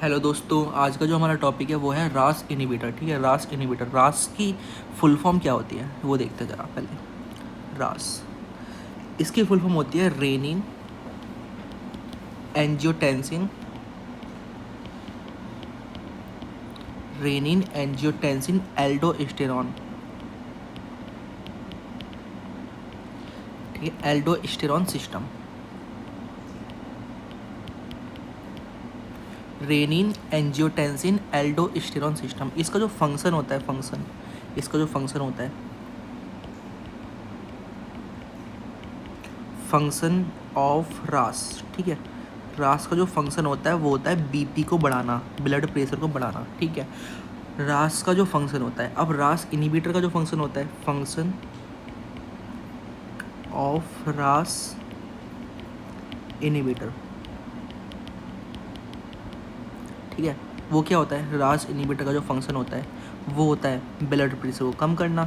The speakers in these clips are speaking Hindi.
हेलो दोस्तों, आज का जो हमारा टॉपिक है वो है रास इनहिबिटर। ठीक है, रास इनहिबिटर, रास की फुल फॉर्म क्या होती है वो देखते हैं जरा पहले। रास, इसकी फुल फॉर्म होती है renin angiotensin, renin angiotensin aldosterone. ठीक है, aldosterone system. Renin angiotensin aldosterone system, इसका जो फंक्शन होता है, इसका जो फंक्शन होता है, फंक्शन ऑफ रास। ठीक है, रास का जो फंक्शन होता है वो होता है बीपी को बढ़ाना, ब्लड प्रेशर को बढ़ाना। ठीक है, रास का जो फंक्शन होता है। अब रास इनहिबिटर का जो फंक्शन होता है, फंक्शन ऑफ रास इनहिबिटर। ठीक है, वो क्या होता है, रास इनहिबिटर का जो फंक्शन होता है वो होता है ब्लड प्रेशर को कम करना।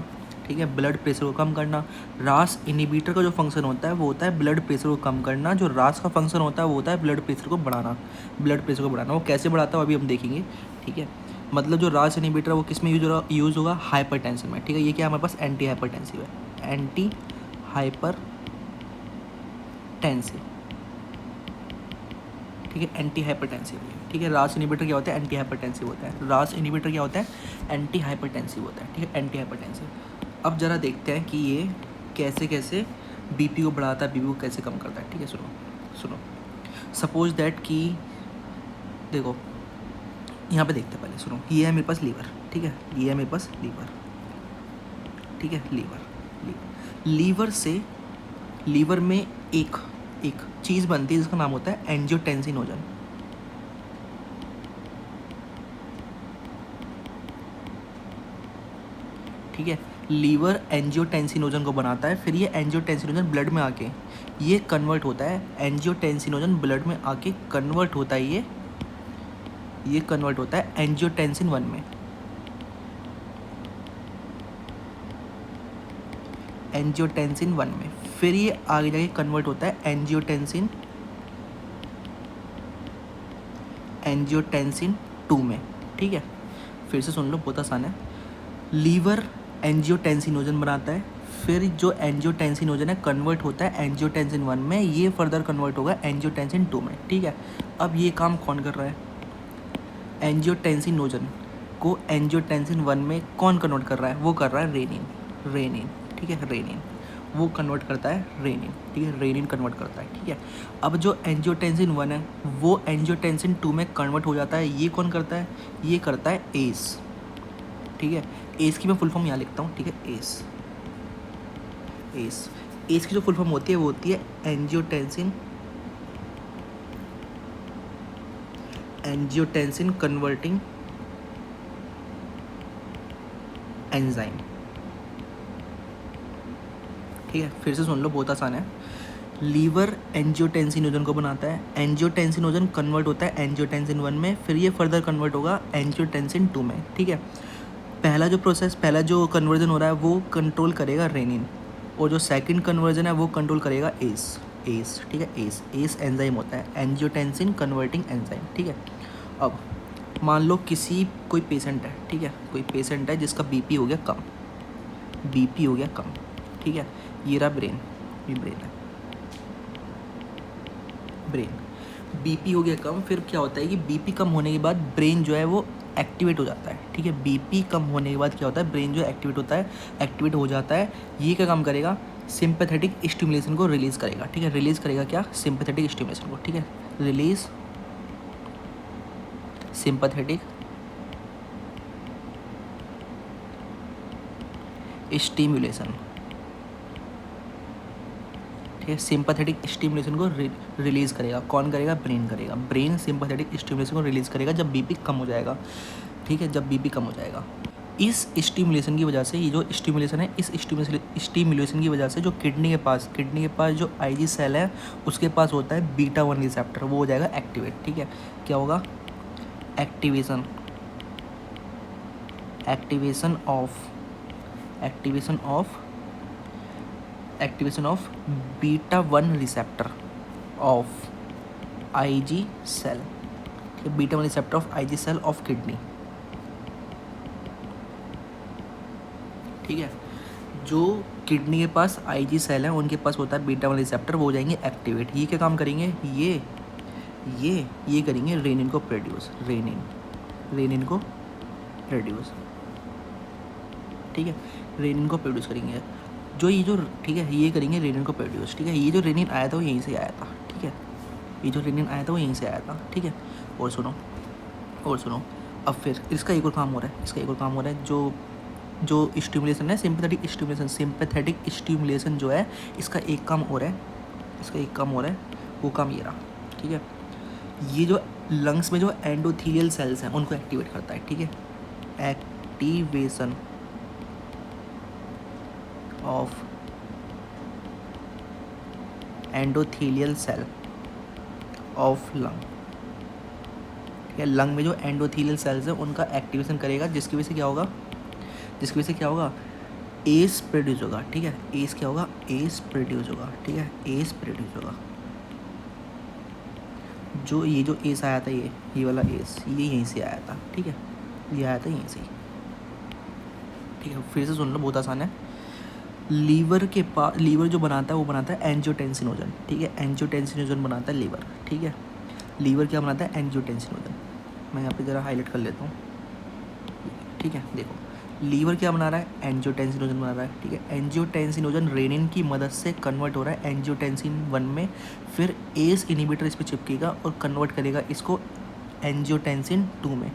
ठीक है, ब्लड प्रेशर को कम करना। रास इनहिबिटर का जो फंक्शन होता है वो होता है ब्लड प्रेशर को कम करना। जो रास का फंक्शन होता है वो होता है ब्लड प्रेशर को बढ़ाना। ब्लड प्रेशर को बढ़ाना, वो कैसे बढ़ाता है अभी हम देखेंगे। ठीक है, मतलब जो रास इनहिबिटर वो किस में यूज़ होगा, हाइपरटेंशन में। ठीक है, ये क्या हमारे पास एंटी हाइपरटेंसिव है, एंटी हाइपरटेंसिव। ठीक है, एंटी हाइपरटेंसिव। ठीक है, रास इनहिबिटर क्या होता है, एंटी हाइपरटेंसिव होता है। रास इनहिबिटर क्या होता है, एंटी हाइपरटेंसिव होता है। ठीक है, एंटी हाइपरटेंसिव। अब जरा देखते हैं कि ये कैसे कैसे बीपी को बढ़ाता है, बीपी को कैसे कम करता है। ठीक है, सुनो सुनो। सपोज दैट कि देखो, यहाँ पे देखते हैं पहले, सुनो। ये है मेरे पास लीवर। ठीक है, ये है मेरे पास लीवर। ठीक है, लीवर से, लीवर में एक एक चीज़ बनती है जिसका नाम होता है एंजियोटेंसिनोजन। ठीक है, लीवर एंजियोटेंसिनोजन को बनाता है, फिर ये एंजियोटेंसिनोजन ब्लड में आके ये कन्वर्ट होता है, एंजियोटेंसिनोजन ब्लड में आके कन्वर्ट होता है, ये कन्वर्ट होता है एंजियोटेंसिन 1 में। एंजियोटेंसिन 1 में, फिर ये आगे जाके कन्वर्ट होता है एंजियोटेंसिन 2 में। ठीक है, फिर से सुन लो, बहुत आसान है। लीवर एंजियोटेंसिनोजन बनाता है, फिर जो एंजियोटेंसिनोजन है कन्वर्ट होता है एंजियोटेंसिन 1 में, ये फर्दर कन्वर्ट होगा एंजियोटेंसिन 2 में। ठीक है, अब ये काम कौन कर रहा है, एंजियोटेंसिनोजन को एंजियोटेंसिन 1 में कौन कन्वर्ट कर रहा है, वो कर रहा है रेनिन। ठीक है, रेनिन वो कन्वर्ट करता है, रेनिन। ठीक है, रेनिन कन्वर्ट करता है। ठीक है, अब जो एंजियोटेंसिन 1 है वो एंजियोटेंसिन 2 में कन्वर्ट हो जाता है, ये कौन करता है, ये करता है एस। ठीक है, एस की मैं फुल फॉर्म यहाँ लिखता हूँ। ठीक है, एस की जो फुल फॉर्म होती है वो होती है एंजियोटेंसिन कन्वर्टिंग एंजाइम। ठीक है, फिर से सुन लो, बहुत आसान है। लीवर एंजियोटेंसिनोजन को बनाता है, एंजियोटेंसिनोजन कन्वर्ट होता है एंजियोटेंसिन 1 में, फिर ये फर्दर कन्वर्ट होगा एंजियोटेंसिन 2 में। ठीक है, पहला जो कन्वर्जन हो रहा है वो कंट्रोल करेगा रेनिन, और जो सेकंड कन्वर्जन है वो कंट्रोल करेगा एस। ठीक है, एस एंजाइम होता है, एंजियोटेंसिन कन्वर्टिंग एंजाइम। ठीक है, अब मान लो कोई पेशेंट है। ठीक है, कोई पेशेंट है जिसका बीपी हो गया कम। ठीक है, ये रहा ब्रेन, ये ब्रेन बीपी हो गया कम। फिर क्या होता है कि बीपी कम होने के बाद ब्रेन जो है वो एक्टिवेट हो जाता है। ठीक है, बीपी कम होने के बाद क्या होता है, ब्रेन जो एक्टिवेट हो जाता है। ये क्या काम करेगा, सिंपैथेटिक स्टिमुलेशन को रिलीज़ करेगा। ठीक है, रिलीज़ करेगा क्या, सिंपैथेटिक स्टिमुलेशन को। ठीक है, रिलीज सिंपैथेटिक स्टिमुलेशन। ठीक है, सिंपैथेटिक स्टिमुलेशन को रिलीज़ करेगा, कौन करेगा, ब्रेन करेगा। ब्रेन सिंपैथेटिक स्टिमुलेशन को रिलीज़ करेगा जब बीपी कम हो जाएगा। ठीक है, जब बीपी कम हो जाएगा, इस स्टिमुलेशन की वजह से, ये जो स्टिमुलेशन है, इस स्टिमुलेशन की वजह से जो किडनी के पास जो आईजी सेल है उसके पास होता है बीटा 1 रिसेप्टर, वो हो जाएगा एक्टिवेट। ठीक है, क्या होगा, activation of beta 1 receptor of IG cell. ठीक है, beta one receptor of IG cell of kidney. ठीक है, जो किडनी के पास आईजी सेल है उनके पास होता है बीटा वन रिसेप्टर, वो हो जाएंगे एक्टिवेट। ये क्या काम करेंगे, ये करेंगे रेनिन को प्रोड्यूस, रेनिन को प्रोड्यूस। ठीक है, रेनिन को प्रोड्यूस करेंगे ठीक है, ये करेंगे रेनिन को प्रोड्यूस। ठीक है, ये जो रेनिन आया था वो यहीं से आया था। ठीक है, ये जो रेनिन आया था वो यहीं से आया था। ठीक है, और सुनो अब फिर इसका एक और काम हो रहा है, जो स्टिमुलेशन है, सिंपैथेटिक स्टिमुलेशन जो है, इसका एक काम हो रहा है, वो काम ये रहा। ठीक है, ये जो लंग्स में जो एंडोथीलियल सेल्स हैं उनको एक्टिवेट करता है। ठीक है, activation of endothelial cell of lung. ठीक है, लंग में जो एंडोथीलियल सेल्स हैं उनका एक्टिवेशन करेगा, जिसकी वजह से क्या होगा, एस प्रोड्यूस होगा। ठीक है, एस क्या होगा, एस प्रोड्यूस होगा। ठीक है, एस प्रोड्यूस होगा। जो एस आया था, ये वाला एस, ये यहीं से आया था। ठीक है, ये आया था यहीं से। ठीक है, फिर से सुन लो, बहुत आसान है। लीवर जो बनाता है वो बनाता है एंजियोटेंसिनोजन। ठीक है, एंजियोटेंसिनोजन बनाता है लीवर। ठीक है, लीवर क्या बनाता है, एंजियोटेंसिनोजन। मैं यहाँ पे ज़रा हाईलाइट कर लेता हूँ। ठीक है, देखो लीवर क्या बना रहा है, एंजियोटेंसिनोजन बना रहा है। ठीक है, एंजियोटेंसिनोजन रेनिन की मदद से कन्वर्ट हो रहा है एंजियोटेंसिन 1 में, फिर एस इनिबिटर इस पर चिपकेगा और कन्वर्ट करेगा इसको एंजियोटेंसिन 2 में।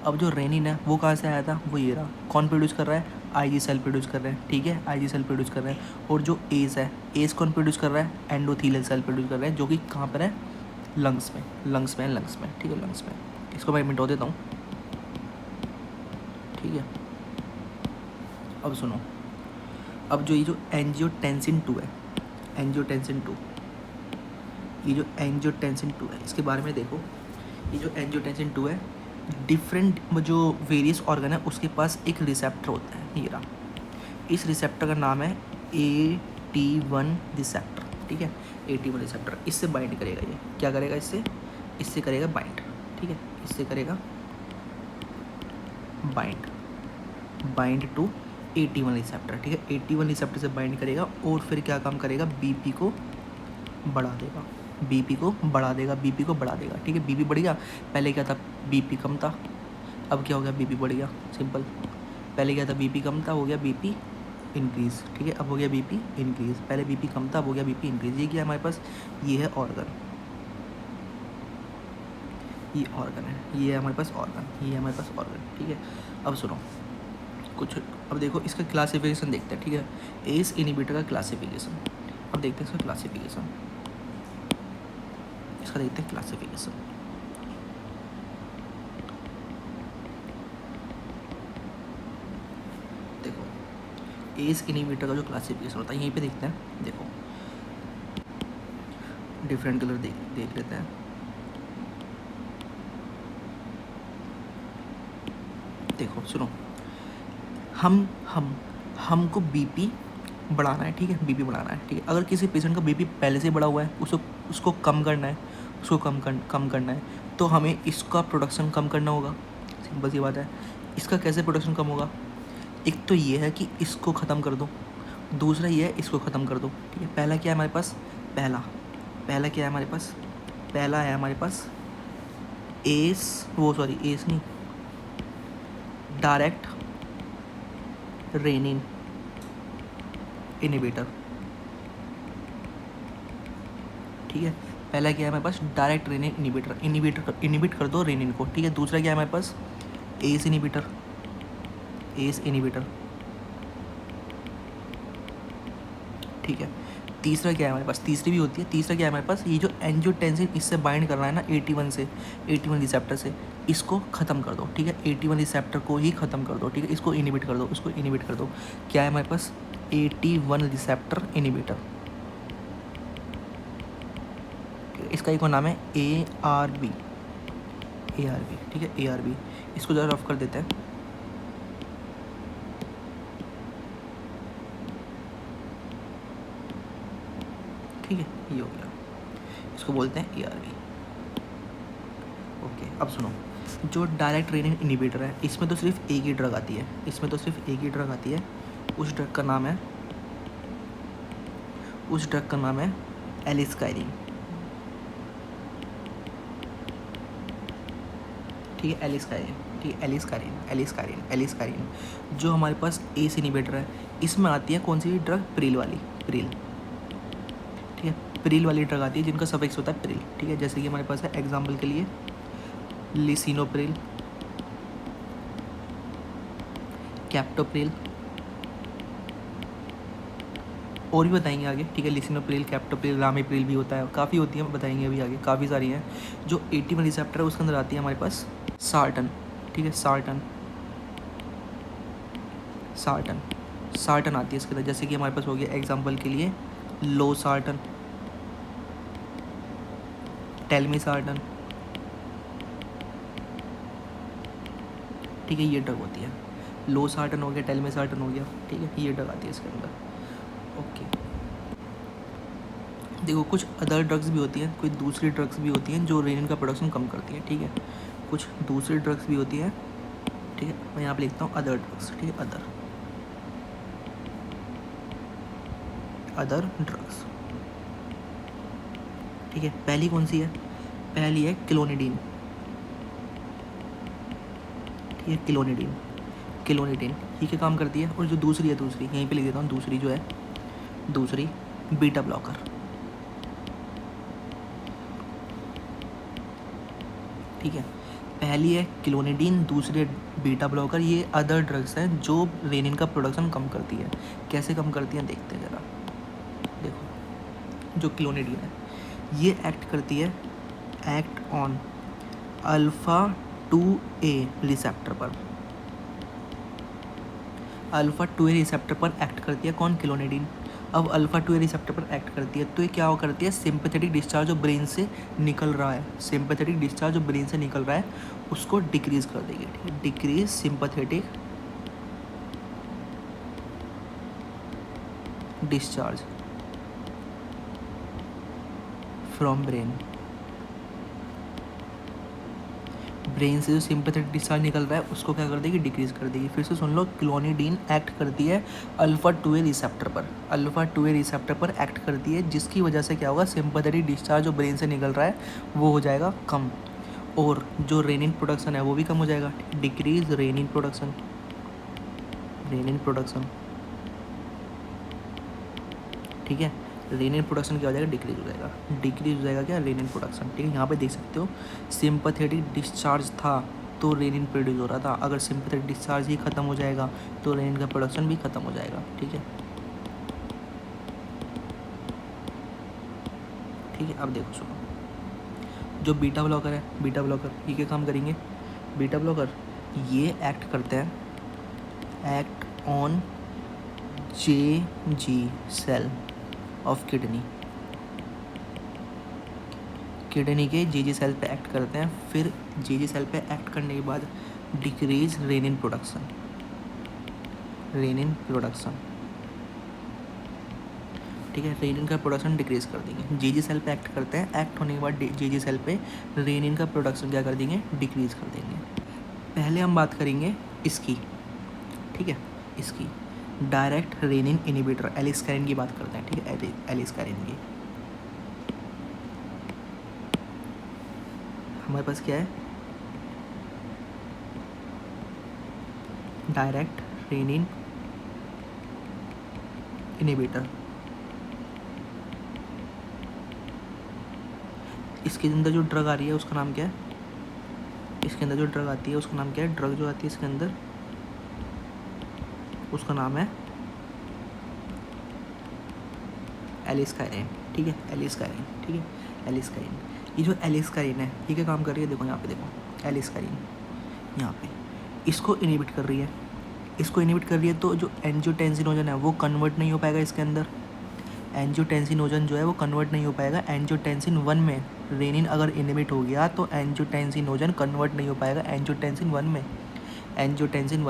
अब जो रेनिन है वो कहाँ से आया था, वो ये रहा। कौन प्रोड्यूस कर रहा है, आईजी सेल प्रोड्यूस कर रहे हैं। ठीक है, आईजी सेल प्रोड्यूस कर रहे हैं। और जो एस है, एस कौन प्रोड्यूस कर रहा है, एंडोथीलियल सेल प्रोड्यूस कर रहे हैं, जो कि कहाँ पर है, लंग्स में। ठीक है, लंग्स में। इसको मैं मिटा देता हूँ। ठीक है, अब सुनो, अब ये जो एंजियोटेंसिन 2 है, एंजियोटेंसिन 2 है, इसके बारे में देखो। ये जो एंजियोटेंसिन 2 है, डिफरेंट जो वेरियस ऑर्गन है उसके पास एक रिसेप्टर होता है, ये रहा। इस रिसेप्टर का नाम है AT1 रिसेप्टर। ठीक है, AT1 रिसेप्टर इससे बाइंड करेगा। ये क्या करेगा, इससे करेगा बाइंड। ठीक है, इससे करेगा बाइंड टू AT1 रिसेप्टर। ठीक है, AT1 रिसेप्टर से बाइंड करेगा और फिर क्या काम करेगा, बीपी को बढ़ा देगा। ठीक है, बीपी बढ़ गया। पहले क्या था, बीपी कम था, अब क्या हो गया, बीपी बढ़ गया। सिंपल, पहले क्या था, बीपी कम था, हो गया बीपी इंक्रीज। ठीक है, अब हो गया बीपी इंक्रीज। पहले बीपी कम था, अब हो गया बीपी इंक्रीज। ये क्या है हमारे पास, ये है ऑर्गन, ये है हमारे पास ऑर्गन। ठीक है, अब सुनो कुछ, अब देखो इसका क्लासिफिकेशन देखते हैं। ठीक है, एस इनिबिटर का क्लासिफिकेशन, अब देखते हैं इसका क्लासिफिकेशन। देखो एस इनिबिटर का जो क्लासिफिकेशन होता है, यहीं पे देखते हैं। देखो डिफरेंट कलर देख लेते हैं। देखो सुनो, हमको बीपी बढ़ाना है। ठीक है, बीपी बढ़ाना है। ठीक है, अगर किसी पेशेंट का बीपी पहले से बढ़ा हुआ है, उसको कम करना है, तो हमें इसका प्रोडक्शन कम करना होगा। सिंपल सी बात है। इसका कैसे प्रोडक्शन कम होगा, एक तो ये है कि इसको ख़त्म कर दो, दूसरा ये है इसको ख़त्म कर दो। ठीक है, पहला क्या है हमारे पास, पहला है हमारे पास एस नहीं, डायरेक्ट रेनिन इनिबिटर। ठीक है, पहला क्या है हमारे पास, डायरेक्ट रेनिन इनिबिट कर दो रेनिन को। ठीक है, दूसरा क्या है हमारे पास, एस इनिबिटर। ठीक है, तीसरा क्या है हमारे पास, तीसरी भी होती है। तीसरा क्या है हमारे पास, ये जो एंजियोटेंसिन इससे बाइंड करना है ना, AT1 रिसेप्टर से, इसको ख़त्म कर दो। ठीक है, AT1 रिसेप्टर को ही ख़त्म कर दो। ठीक है, इसको इनिबिट कर दो, क्या है हमारे पास, AT1 रिसेप्टर इनिबिटर। इसका एक और नाम है ARB। ठीक है, ARB, इसको ज़रा रफ कर देते हैं। ठीक है, ये हो गया, इसको बोलते हैं ARB। ओके, अब सुनो, जो डायरेक्ट रेनिन इनिबिटर है इसमें तो सिर्फ एक ही ड्रग आती है, इसमें तो सिर्फ एक ही ड्रग आती है। उस ड्रग का नाम है एलिस्काइरिन। ठीक है, एलिस्काइरिन, ठीक है, एलिस्काइरिन जो हमारे पास एस इनिबिटर है, इसमें आती है कौन सी ड्रग? प्रिल वाली, प्रिल। ठीक है, प्रिल वाली ड्रग आती है जिनका सफिक्स होता है प्रिल। ठीक है, जैसे कि हमारे पास है एग्जाम्पल के लिए लिसिनोप्रिल, कैप्टोप्रिल, और भी बताएंगे आगे। ठीक है, लिसिनोप्रिल, कैप्टोप्रिल, रामिप्रिल भी होता है, काफ़ी होती है, बताएंगे अभी आगे, काफ़ी सारी हैं। जो 81 रिसेप्टर है उसके अंदर आती है हमारे पास सार्टन। ठीक है, सार्टन आती है इसके अंदर, जैसे कि हमारे पास हो गया एग्जाम्पल के लिए लो सार्टन, टेलमी सार्टन। ठीक है, ये ड्रग होती है, लो सार्टन हो गया, टेलमी सार्टन हो गया। ठीक है, ये ड्रग आती है इसके अंदर। ओके, देखो कुछ अदर ड्रग्स भी होती हैं, कोई दूसरी ड्रग्स भी होती हैं जो रेनिन का प्रोडक्शन कम करती है। ठीक है, कुछ दूसरी ड्रग्स भी होती हैं। ठीक है, मैं यहाँ पे लिखता हूँ अदर ड्रग्स। ठीक है, अदर ड्रग्स। ठीक है, पहली कौन सी है? पहली है क्लोनिडीन। ठीक है, क्लोनिडीन ये क्या काम करती है? और जो दूसरी यहीं पे लिख देता हूँ, दूसरी बीटा ब्लॉकर। ठीक है, पहली है क्लोनिडीन, दूसरी बीटा ब्लॉकर। ये अदर ड्रग्स हैं जो रेनिन का प्रोडक्शन कम करती है। कैसे कम करती हैं देखते हैं ज़रा। देखो, जो क्लोनिडीन है ये एक्ट करती है, act on alpha 2A receptor पर। अल्फ़ा 2A रिसेप्टर पर एक्ट करती है कौन? क्लोनिडीन। अब अल्फ़ा 2A रिसेप्टर पर एक्ट करती है तो ये क्या करती है? सिंपैथेटिक डिस्चार्ज जो ब्रेन से निकल रहा है, उसको डिक्रीज कर देगी। ठीक है, decrease sympathetic discharge from brain से जो सिंपैथेटिक डिस्चार्ज निकल रहा है उसको क्या कर देगी? डिक्रीज कर देगी। फिर से सुन लो, क्लोनिडीन एक्ट करती है अल्फ़ा 2A रिसेप्टर पर एक्ट करती है, जिसकी वजह से क्या होगा? सिंपैथेटिक डिस्चार्ज जो ब्रेन से निकल रहा है वो हो जाएगा कम, और जो रेनिन प्रोडक्शन है वो भी कम हो जाएगा। Decrease renin production. ठीक है, रेनिन प्रोडक्शन क्या हो जाएगा? डिक्रीज हो जाएगा क्या? Renin production. ठीक है, यहाँ पे देख सकते हो सिंपैथेटिक डिस्चार्ज था तो रेनिन प्रोड्यूस हो रहा था। अगर सिंपैथेटिक डिस्चार्ज ही खत्म हो जाएगा तो रेनिन का प्रोडक्शन भी खत्म हो जाएगा। ठीक है, अब देखो सुनो, जो बीटा ब्लॉकर ये क्या काम करेंगे? बीटा ब्लॉकर ये एक्ट करते हैं, act on JG cell of kidney के JG सेल पे एक्ट करते हैं। फिर JG सेल पे एक्ट करने के बाद डिक्रीज रेनिन प्रोडक्शन। ठीक है, रेनिन का प्रोडक्शन डिक्रीज कर देंगे। JG सेल पे एक्ट करते हैं, एक्ट होने के बाद JG सेल पे रेनिन का प्रोडक्शन क्या कर देंगे? डिक्रीज कर देंगे। पहले हम बात करेंगे इसकी, ठीक है, इसकी डायरेक्ट रेनिन इनिबिटर एलिस्कारिन की बात करते हैं। ठीक है, एलिस्कारिन की हमारे पास क्या है? Direct renin inhibitor. इसके अंदर जो ड्रग आ रही है उसका नाम क्या है? इसके अंदर जो ड्रग आती है उसका नाम क्या है? ड्रग जो आती है इसके अंदर उसका नाम है एलिस्कारिन। ठीक है, एलिस्कारिन। ये जो एलिस्कारिन है ये क्या काम कर रही है? देखो यहाँ पे, देखो एलिस्कारिन यहाँ पे इसको इनिबिट कर रही है। तो जो एंजियोटेंसिनोजन है वो कन्वर्ट नहीं हो पाएगा इसके अंदर। एंजियोटेंसिनोजन जो है वो कन्वर्ट नहीं हो पाएगा एंजियोटेंसिन 1 में। रेनिन अगर इनिबिट हो गया तो एंजियोटेंसिनोजन कन्वर्ट नहीं हो पाएगा एंजियोटेंसिन 1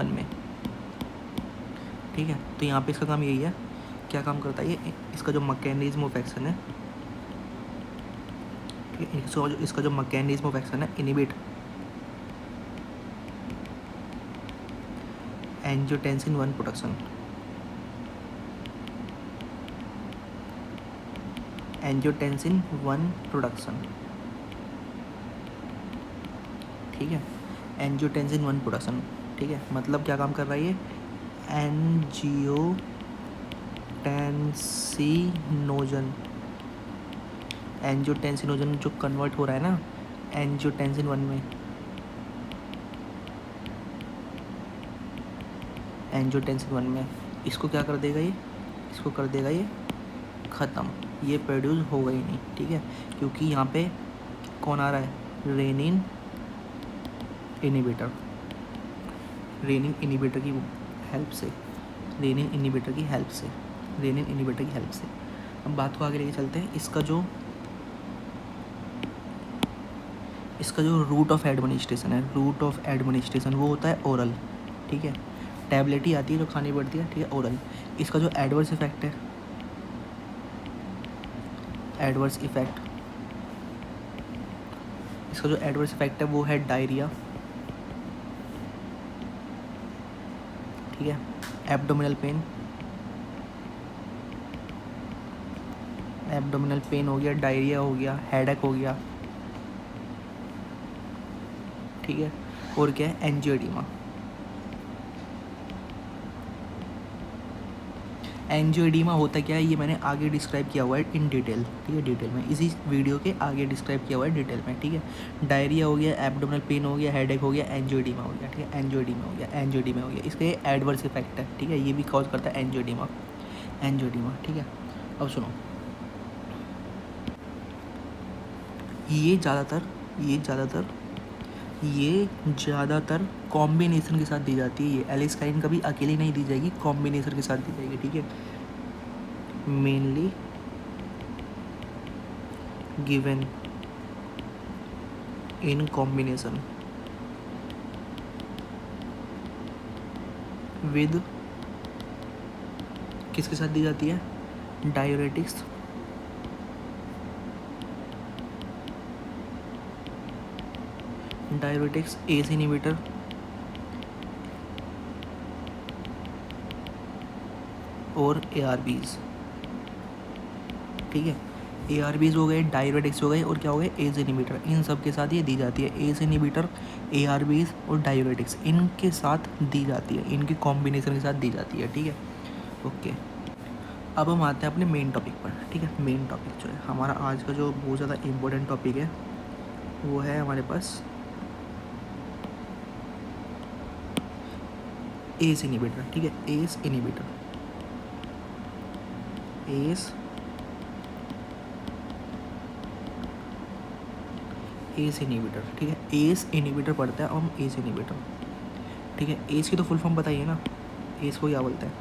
में। ठीक है, तो यहाँ पे इसका काम यही है। क्या काम करता है ये? इसका जो मैकेनिज्म ऑफ एक्शन है, ठीक है, इसका जो मैकेनिज्म ऑफ एक्शन है, inhibit angiotensin 1 production, angiotensin 1 production, ठीक है, एंजियोटेंसिन 1 प्रोडक्शन, ठीक है। मतलब क्या काम कर रहा है ये, एंजियोटेंसिनोजन, एंजियोटेंसिनोजन जो कन्वर्ट हो रहा है ना एंजियोटेंसिन 1 में, एंजियोटेंसिन 1 में, इसको क्या कर देगा ये, इसको कर देगा ये ख़त्म, ये प्रोड्यूस होगा ही नहीं, ठीक है। क्योंकि यहाँ पे कौन आ रहा है, रेनिन इनिबिटर, रेनिन इनिबिटर की हेल्प से, रेनिन इनिबिटर की हेल्प से, रेनिन इनिबिटर की हेल्प से। अब बात को आगे लेके चलते हैं। इसका जो रूट ऑफ एडमिनिस्ट्रेशन है, रूट ऑफ एडमिनिस्ट्रेशन वो होता है ओरल, ठीक है। टैबलेट ही आती है जो खानी पड़ती है, ठीक है, ओरल। इसका जो एडवर्स इफेक्ट है, एडवर्स इफेक्ट, इसका जो एडवर्स इफेक्ट है वो है डायरिया, ठीक है, एब्डोमिनल पेन, एब्डोमिनल पेन हो गया, डायरिया हो गया, हेडेक हो गया, ठीक है। और क्या है, एंजियोडीमा। एंजियोडीमा होता क्या है ये मैंने आगे डिस्क्राइब किया हुआ है इन डिटेल, ठीक है, डिटेल में इसी वीडियो के आगे डिस्क्राइब किया हुआ है डिटेल में, ठीक है। डायरिया हो गया, एब्डोमिनल पेन हो गया, हेडेक हो गया, एंजियोडीमा हो गया, ठीक है, एंजियोडीमा हो गया, एंजियोडीमा हो गया। इसका ये एडवर्स इफेक्ट है, ठीक है, ये भी कॉज करता है एंजियोडीमा, एंजियोडीमा, ठीक है। अब सुनो, ये ज़्यादातर कॉम्बिनेशन के साथ दी जाती है। ये एलिस्काइन कभी अकेली नहीं दी जाएगी, कॉम्बिनेशन के साथ दी जाएगी, ठीक है। Mainly given in combination with, किसके साथ दी जाती है, डायूरेटिक्स, डायूरेटिक्स, एस इनहिबिटर और ARBs, ठीक है। ARBs हो गए, डायूरेटिक्स हो गए, और क्या हो गए, एस इनहिबिटर, इन सब के साथ ये दी जाती है। एस इनहिबिटर, ARBs और डायूरेटिक्स इनके साथ दी जाती है, इनके कॉम्बिनेशन के साथ दी जाती है, ठीक है, ओके। अब हम आते हैं अपने मेन टॉपिक पर, ठीक है। मेन टॉपिक जो है हमारा आज का जो बहुत ज़्यादा इम्पोर्टेंट टॉपिक है वो है हमारे पास एस इनहिबिटर, ठीक है, एस इनहिबिटर, एस इनहिबिटर, ठीक है, एस इनहिबिटर पढ़ते हैं हम, एस इनहिबिटर, ठीक है। एस की तो फुल फॉर्म बताइए ना, एस को क्या बोलते हैं,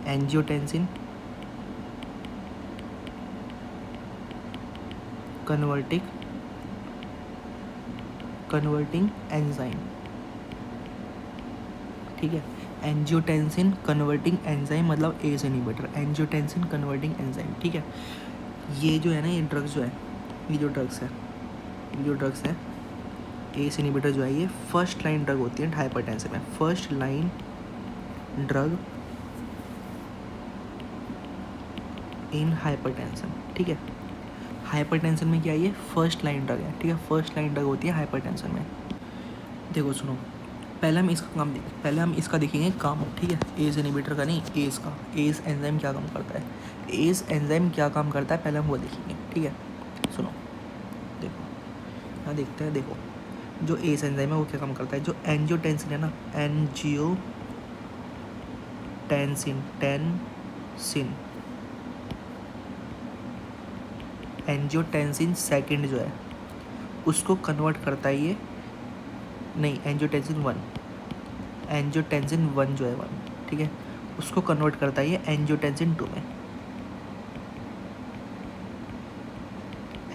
एंजियोटेंसिन कन्वर्टिंग एंजाइम, ठीक है। एंजियोटेंसिन कन्वर्टिंग एंजाइम मतलब ACE inhibitor, angiotensin converting enzyme, ठीक है। ये जो है ना, ये ड्रग्स जो है, ये जो ड्रग्स है एस इनहिबिटर जो है, ये फर्स्ट लाइन ड्रग होती है हाइपरटेंशन में, first line drug in hypertension, ठीक है। हाइपरटेंशन में क्या है, ये फर्स्ट लाइन ड्रग है, ठीक है, फर्स्ट लाइन ड्रग होती है हाइपरटेंशन में। देखो सुनो, पहले हम इसका देखेंगे काम, ठीक है, एस इनहिबिटर का नहीं, एस का, एस एंजाइम क्या काम करता है, एस एंजाइम क्या काम करता है पहले हम वो देखेंगे, ठीक है। सुनो, देखो यहाँ देखते हैं, देखो जो एस एंजाइम है वो क्या काम करता है, जो एंजियोटेंसिन है ना, एंजियोटेंसिन सेकंड जो है उसको कन्वर्ट करता है ये, नहीं, एंजियोटेंसिन वन जो है, ठीक है, उसको कन्वर्ट करता है ये एंजियोटेंसिन 2 में,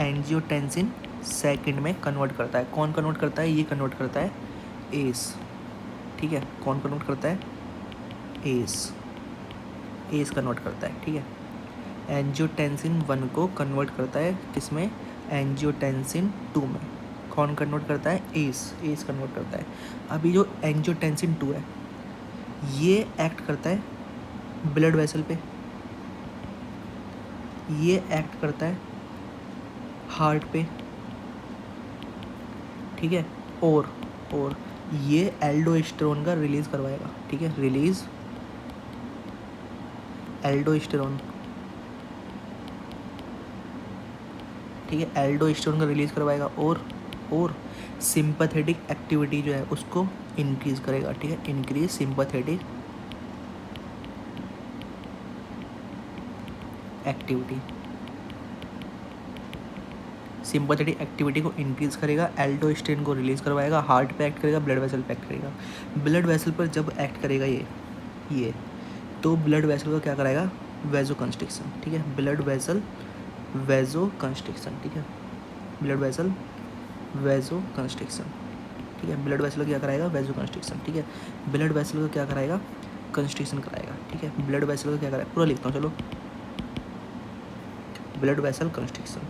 एंजियोटेंसिन सेकंड में कन्वर्ट करता है। कौन कन्वर्ट करता है, ये कन्वर्ट करता है एस, ठीक है, कौन कन्वर्ट करता है, एस कन्वर्ट करता है, ठीक है। एंजियोटेंसिन 1 को कन्वर्ट करता है किसमें, एंजियोटेंसिन 2 में, कौन कन्वर्ट करता है, एस कन्वर्ट करता है। अभी जो एंजियोटेंसिन 2 है ये एक्ट करता है ब्लड वेसल पे, ये एक्ट करता है हार्ट पे, ठीक है, और ये एल्डोस्टेरोन का रिलीज करवाएगा, ठीक है, रिलीज एल्डोस्टेरोन, ठीक है, एल्डोस्टेरोन का रिलीज करवाएगा और सिंपैथेटिक एक्टिविटी जो है उसको इंक्रीज करेगा, ठीक है, increase sympathetic activity, sympathetic activity को इंक्रीज करेगा, एल्डोस्टेरोन को रिलीज करवाएगा, हार्ट पे एक्ट करेगा, ब्लड वेसल पे एक्ट करेगा। ब्लड वेसल पर जब एक्ट करेगा ये तो ब्लड वेसल को क्या कराएगा, वेजो कंस्ट्रिक्शन, ठीक है, ब्लड वेसल वेजो कंस्ट्रिक्शन, ठीक है, ब्लड वेसल वेजो कंस्ट्रिक्शन, ठीक है, ब्लड वेसल को क्या कराएगा, वेजो कंस्ट्रिक्शन, ठीक है, ब्लड वेसल को क्या कराएगा, कंस्ट्रिक्शन कराएगा, ठीक है, ब्लड वेसल को क्या कराएगा, पूरा लिखता हूँ चलो, blood vessel constriction,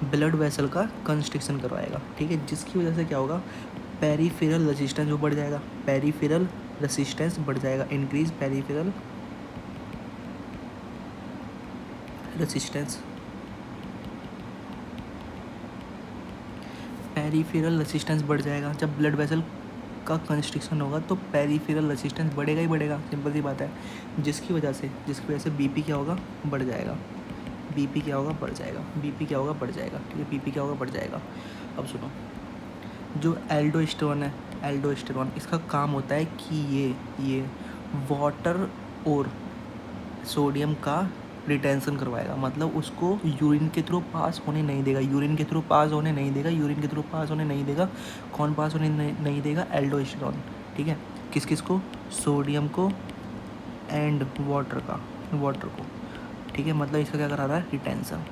blood vessel का कंस्ट्रिक्शन करवाएगा, ठीक है, जिसकी वजह से क्या होगा, पेरिफेरल रेजिस्टेंस वो बढ़ जाएगा, पेरिफेरल रेजिस्टेंस बढ़ जाएगा, increase peripheral resistance, peripheral resistance बढ़ जाएगा। जब ब्लड वेसल का कंस्ट्रिक्शन होगा तो पेरिफेरल रेजिस्टेंस बढ़ेगा ही बढ़ेगा, सिंपल सी बात है, जिसकी वजह से बीपी क्या होगा, बढ़ जाएगा, बीपी क्या होगा, बढ़ जाएगा, बीपी क्या होगा, बढ़ जाएगा, ठीक है, बीपी क्या होगा, बढ़ जाएगा। अब सुनो, जो एल्डोस्टेरोन है, एल्डोस्टेरोन इसका काम होता है कि ये वाटर और सोडियम का रिटेंशन करवाएगा, मतलब उसको यूरिन के थ्रू पास होने नहीं देगा, यूरिन के थ्रू पास होने नहीं देगा, यूरिन के थ्रू पास होने नहीं देगा। कौन पास होने नहीं देगा, एल्डोस्टेरोन, ठीक है, किस किस को, सोडियम को एंड वाटर को, ठीक है, मतलब इसका क्या करा रहा है, रिटेंशन,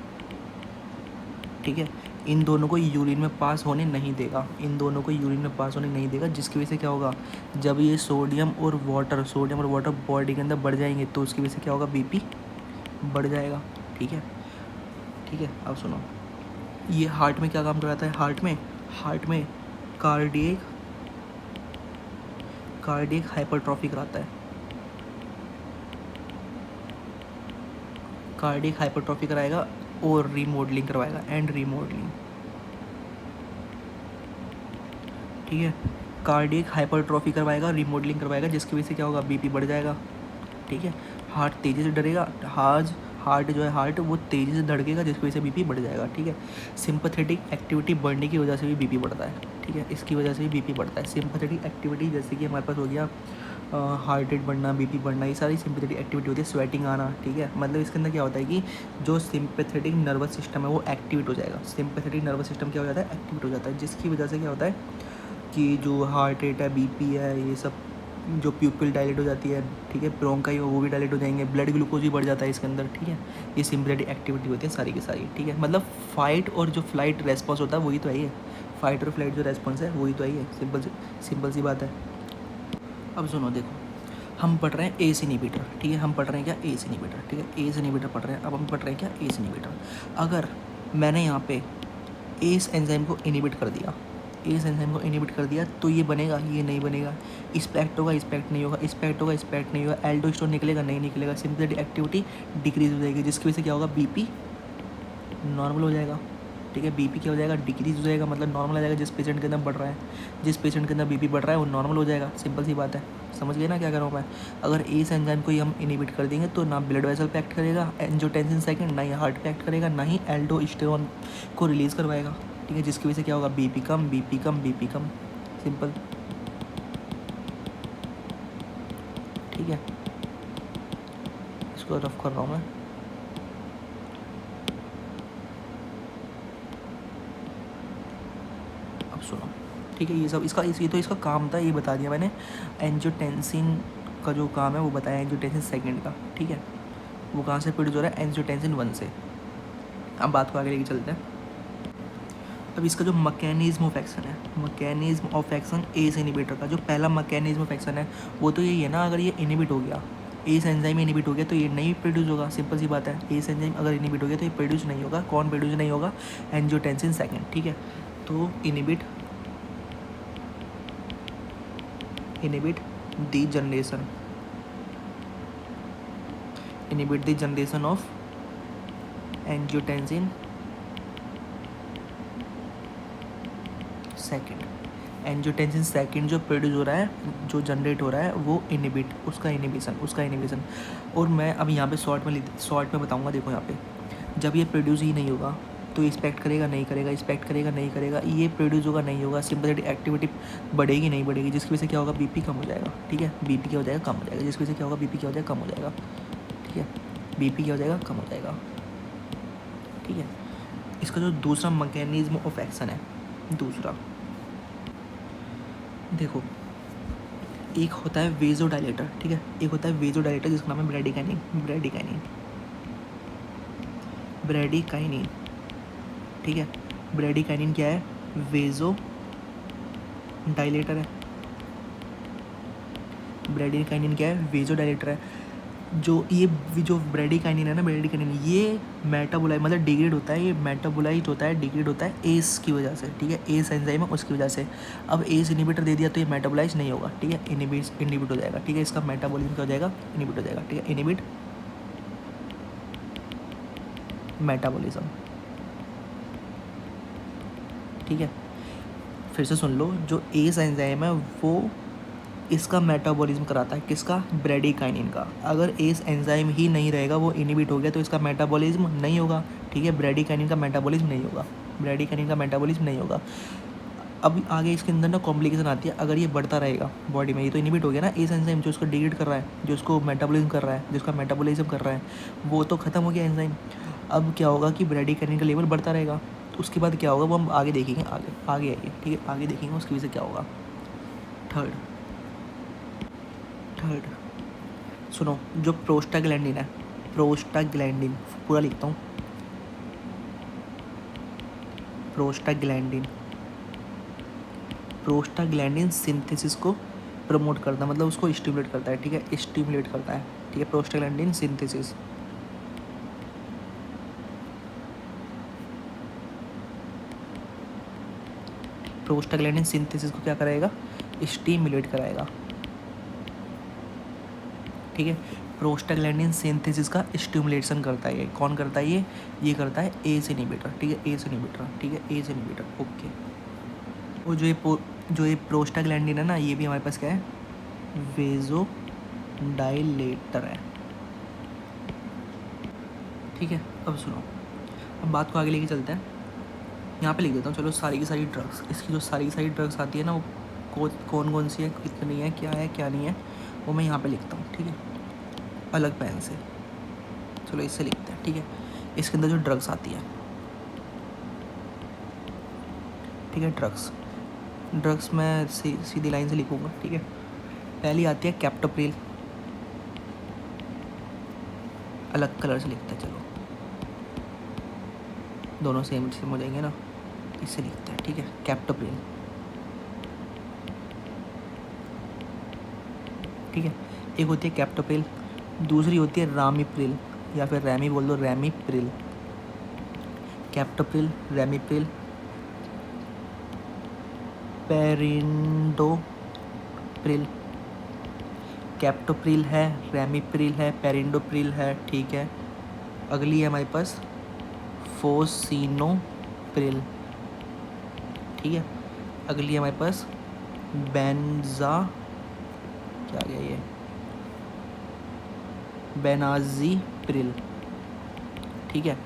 ठीक है, इन दोनों को यूरिन में पास होने नहीं देगा, इन दोनों को यूरिन में पास होने नहीं देगा, जिसकी वजह से क्या होगा, जब ये सोडियम और वाटर बॉडी के अंदर बढ़ जाएंगे तो उसकी वजह से क्या होगा, बीपी बढ़ जाएगा, ठीक है, ठीक है। अब सुनो, ये हार्ट में क्या काम कराता है, हार्ट में कार्डियक हाइपरट्रॉफी कराता है, कार्डियक हाइपरट्रॉफी कराएगा और रीमॉडलिंग करवाएगा, एंड रीमॉडलिंग, ठीक है, कार्डियक हाइपरट्रॉफी करवाएगा, रीमॉडलिंग करवाएगा, जिसकी वजह से क्या होगा, बीपी बढ़ जाएगा, ठीक है, हार्ट तेज़ी से डरेगा, हार्ट वो तेज़ी से धड़केगा, जिसकी वजह से बीपी बढ़ जाएगा, ठीक है, सिंपैथेटिक एक्टिविटी बढ़ने की वजह से भी बीपी बढ़ता है, ठीक है, इसकी वजह से भी बीपी बढ़ता है। सिंपैथेटिक एक्टिविटी जैसे कि हमारे पास हो गया हार्ट रेट बढ़ना, बीपी बढ़ना, ये सारी सिंपैथेटिक एक्टिविटी होती है, स्वेटिंग आना, ठीक है, मतलब इसके अंदर क्या होता है कि जो सिंपैथेटिक नर्वस सिस्टम है वो एक्टिवेट हो जाएगा, सिंपैथेटिक नर्वस सिस्टम क्या हो जाता है, एक्टिवेट हो जाता है, जिसकी वजह से क्या होता है कि जो हार्ट रेट है, बीपी है, ये सब जो प्यूपिल डायलेट हो जाती है, ठीक है, ब्रोंकाई वो भी डायलेट हो जाएंगे, ब्लड ग्लूकोज भी बढ़ जाता है इसके अंदर, ठीक है, ये सिंपैथेटिक एक्टिविटी होती है सारी की सारी, ठीक है, मतलब फाइट और जो फ्लाइट रेस्पॉन्स होता है वही तो है, ये फाइट और फ्लाइट जो रेस्पॉन्स है वही तो है, ये सिंपल सी बात है। अब सुनो, देखो, हम पढ़ रहे हैं एस इनहिबिटर, ठीक है, हम पढ़ रहे हैं क्या, एस इनहिबिटर, ठीक है, एस इनहिबिटर पढ़ रहे हैं। अब हम पढ़ रहे हैं क्या, एस इनहिबिटर। अगर मैंने यहाँ पे एस एंजाइम को इनहिबिट कर दिया, एस एंजाइम को इनहिबिट कर दिया तो ये बनेगा, ये नहीं बनेगा, इस्पेक्ट होगा, इस्पेक्ट नहीं होगा, इस्पेक्ट होगा, इस्पेक्ट नहीं होगा, एल्डोस्टेरोन निकलेगा, नहीं निकलेगा, सिंपैथेटिक एक्टिविटी डिक्रीज हो जाएगी, जिसकी वजह से क्या होगा, बीपी नॉर्मल हो जाएगा, ठीक है, बीपी क्या हो जाएगा, डिक्रीज हो जाएगा, मतलब नॉर्मल आ जाएगा, जिस पेशेंट के अंदर बढ़ रहा है, जिस पेशेंट के अंदर बीपी बढ़ रहा है वो नॉर्मल हो जाएगा, सिंपल सी बात है, समझ गए ना क्या कर रहा हूँ मैं। अगर एस एंजाइम को ही हम इनहिबिट कर देंगे तो ना ब्लड वेसल पे एक्ट करेगा एंजियोटेंसिन सेकंड, ना ही हार्ट पे एक्ट करेगा, ना ही एल्डोस्टेरोन को रिलीज़ करवाएगा, ठीक है, जिसकी वजह से क्या होगा, बीपी कम, बीपी कम, बीपी कम, सिंपल, ठीक है, इसको रफ कर रहा हूँ मैं। अब सुनो, ठीक है, ये सब इसका काम था, ये बता दिया मैंने, एंजियोटेंसिन का जो काम है वो बताया, एंजियोटेंसिन सेकंड का, ठीक है, वो कहाँ से प्रोड्यूस हो रहा है, एंजियोटेंसिन 1 से। अब बात को आगे लेके चलते हैं। अब इसका जो मैकेनिज्म ऑफ एक्शन है, mechanism of action ACE inhibitor का जो पहला मैकेनिज्म ऑफ एक्शन है वो तो यही है ना, अगर ये इनहिबिट हो गया एस एंजाइम इनिबिट हो गया तो ये नहीं प्रोड्यूस होगा, सिंपल सी बात है। एस एंजाइम अगर इनिबिट हो गया तो ये प्रोड्यूस नहीं होगा। कौन प्रोड्यूस नहीं होगा? एंजियोटेंसिन सेकेंड, ठीक है। तो inhibit the generation, inhibit the generation of angiotensin second. Angiotensin second जो प्रोड्यूस हो रहा है, जो जनरेट हो रहा है, वो इनिबिट, उसका इनिबिशन। और मैं अब यहाँ पे शॉर्ट में बताऊँगा। देखो यहाँ पे जब ये प्रोड्यूस ही नहीं होगा तो एक्सपेक्ट करेगा नहीं करेगा, एक्सपेक्ट करेगा नहीं करेगा, ये प्रोड्यूस होगा नहीं होगा, सिंपैथेटिक एक्टिविटी बढ़ेगी नहीं बढ़ेगी, जिसकी वजह से क्या होगा? बीपी कम हो जाएगा, ठीक है। बीपी क्या हो जाएगा? कम हो जाएगा। जिसकी वजह से क्या होगा? बीपी क्या हो जाएगा? कम हो जाएगा, ठीक है। बीपी क्या हो जाएगा? कम हो जाएगा, ठीक है। इसका जो दूसरा मैकेनिज्म ऑफ एक्शन है, दूसरा देखो, एक होता है वेजोडाइलेटर, ठीक है। एक होता है वेजोडाइलेटर जिसका नाम है ब्रैडिकाइनिन, ठीक है। ब्रैडिकाइनिन क्या है? वेजो डायलेटर है। ब्रैडिकाइनिन क्या है? वेजो डायलेटर है। जो ब्रैडिकाइनिन है ना, ब्रैडिकाइनिन ये मेटाबोलाइज मतलब डिग्रेड होता है, ये मेटाबोलाइज होता है, डिग्रेड होता है एस की वजह से, ठीक है। एस एंजाइम है उसकी वजह से। अब एस इनिबिटर दे दिया तो ये मेटाबोलाइज नहीं होगा, ठीक है। इनिबिट हो जाएगा, ठीक है। इसका मेटाबॉलिज्म क्या हो जाएगा? इनिबिट हो जाएगा, ठीक है। इनिबिट मेटाबॉलिज्म, ठीक है। फिर से सुन लो, जो एस एंजाइम है वो इसका मेटाबॉलिज्म कराता है, किसका? ब्रैडिकाइनिन का। अगर एस एंजाइम ही नहीं रहेगा, वो इनिबिट हो गया तो इसका मेटाबॉलिज्म नहीं होगा, ठीक है। ब्रैडिकाइनिन का मेटाबॉलिज्म नहीं होगा। अब आगे इसके अंदर ना कॉम्प्लिकेशन आती है। अगर ये बढ़ता रहेगा बॉडी में, ये तो इनिबिट हो गया ना, एस एंजाइम जो उसको डिग्रेड कर रहा है, जो उसको मेटाबॉलिज्म कर रहा है, जिसका मेटाबॉलिज्म कर रहा है, वो तो खत्म हो गया एंजाइम। अब क्या होगा कि ब्रैडिकाइनिन का लेवल बढ़ता रहेगा। तो उसके बाद क्या होगा वो हम आगे देखेंगे, आगे आइए, ठीक है। आगे देखेंगे उसकी वजह से क्या होगा। थर्ड सुनो, जो प्रोस्टाग्लैंडिन है, पूरा लिखता हूँ, प्रोस्टाग्लैंडिन सिंथेसिस को प्रमोट करता है, मतलब उसको स्टिमुलेट करता है, ठीक है। स्टिमुलेट करता है, ठीक है। प्रोस्टाग्लैंडिन सिंथेसिस, को क्या कराएगा? स्टिमुलेट कराएगा, ठीक है। प्रोस्टाग्लैंडिन सिंथेसिस का स्टिमुलेशन करता है ये। कौन करता है? ये करता है एस इनिबिटर, ठीक है। S inhibitor, okay. और जो ये प्रोस्टाग्लैंडिन है ना, ये भी हमारे पास क्या है? वेजो डायलेटर है, ठीक है। अब सुनो, अब बात को आगे लेके चलते हैं। यहाँ पे लिख देता हूँ, चलो, सारी की सारी ड्रग्स, इसकी जो सारी की सारी ड्रग्स आती है ना, वो कौन सी है, कितनी है, क्या है क्या नहीं है, वो मैं यहाँ पे लिखता हूँ, ठीक है, अलग पेन से। चलो इससे लिखते हैं, ठीक है। इसके अंदर जो ड्रग्स आती है, ठीक है। ड्रग्स मैं सीधी लाइन से लिखूँगा, ठीक है। पहली आती है कैप्टोप्रिल, अलग कलर से लिखते हैं, चलो, दोनों सेम हो जाएंगे ना, इससे लिखते हैं, ठीक है। कैप्टोप्रिल, ठीक है। एक होती है कैप्टोप्रिल, दूसरी होती है रामिप्रिल, या फिर रैमी बोल दो, ramipril. Captopril, ramipril, perindopril. Captopril है, रैमिप्रिल है, पेरिंडोप्रिल है, ठीक है। अगली है हमारे पास फोसिनोप्रिल, ठीक है। अगली है हमारे पास क्या गया ये, बेनाजीप्रिल, ठीक है।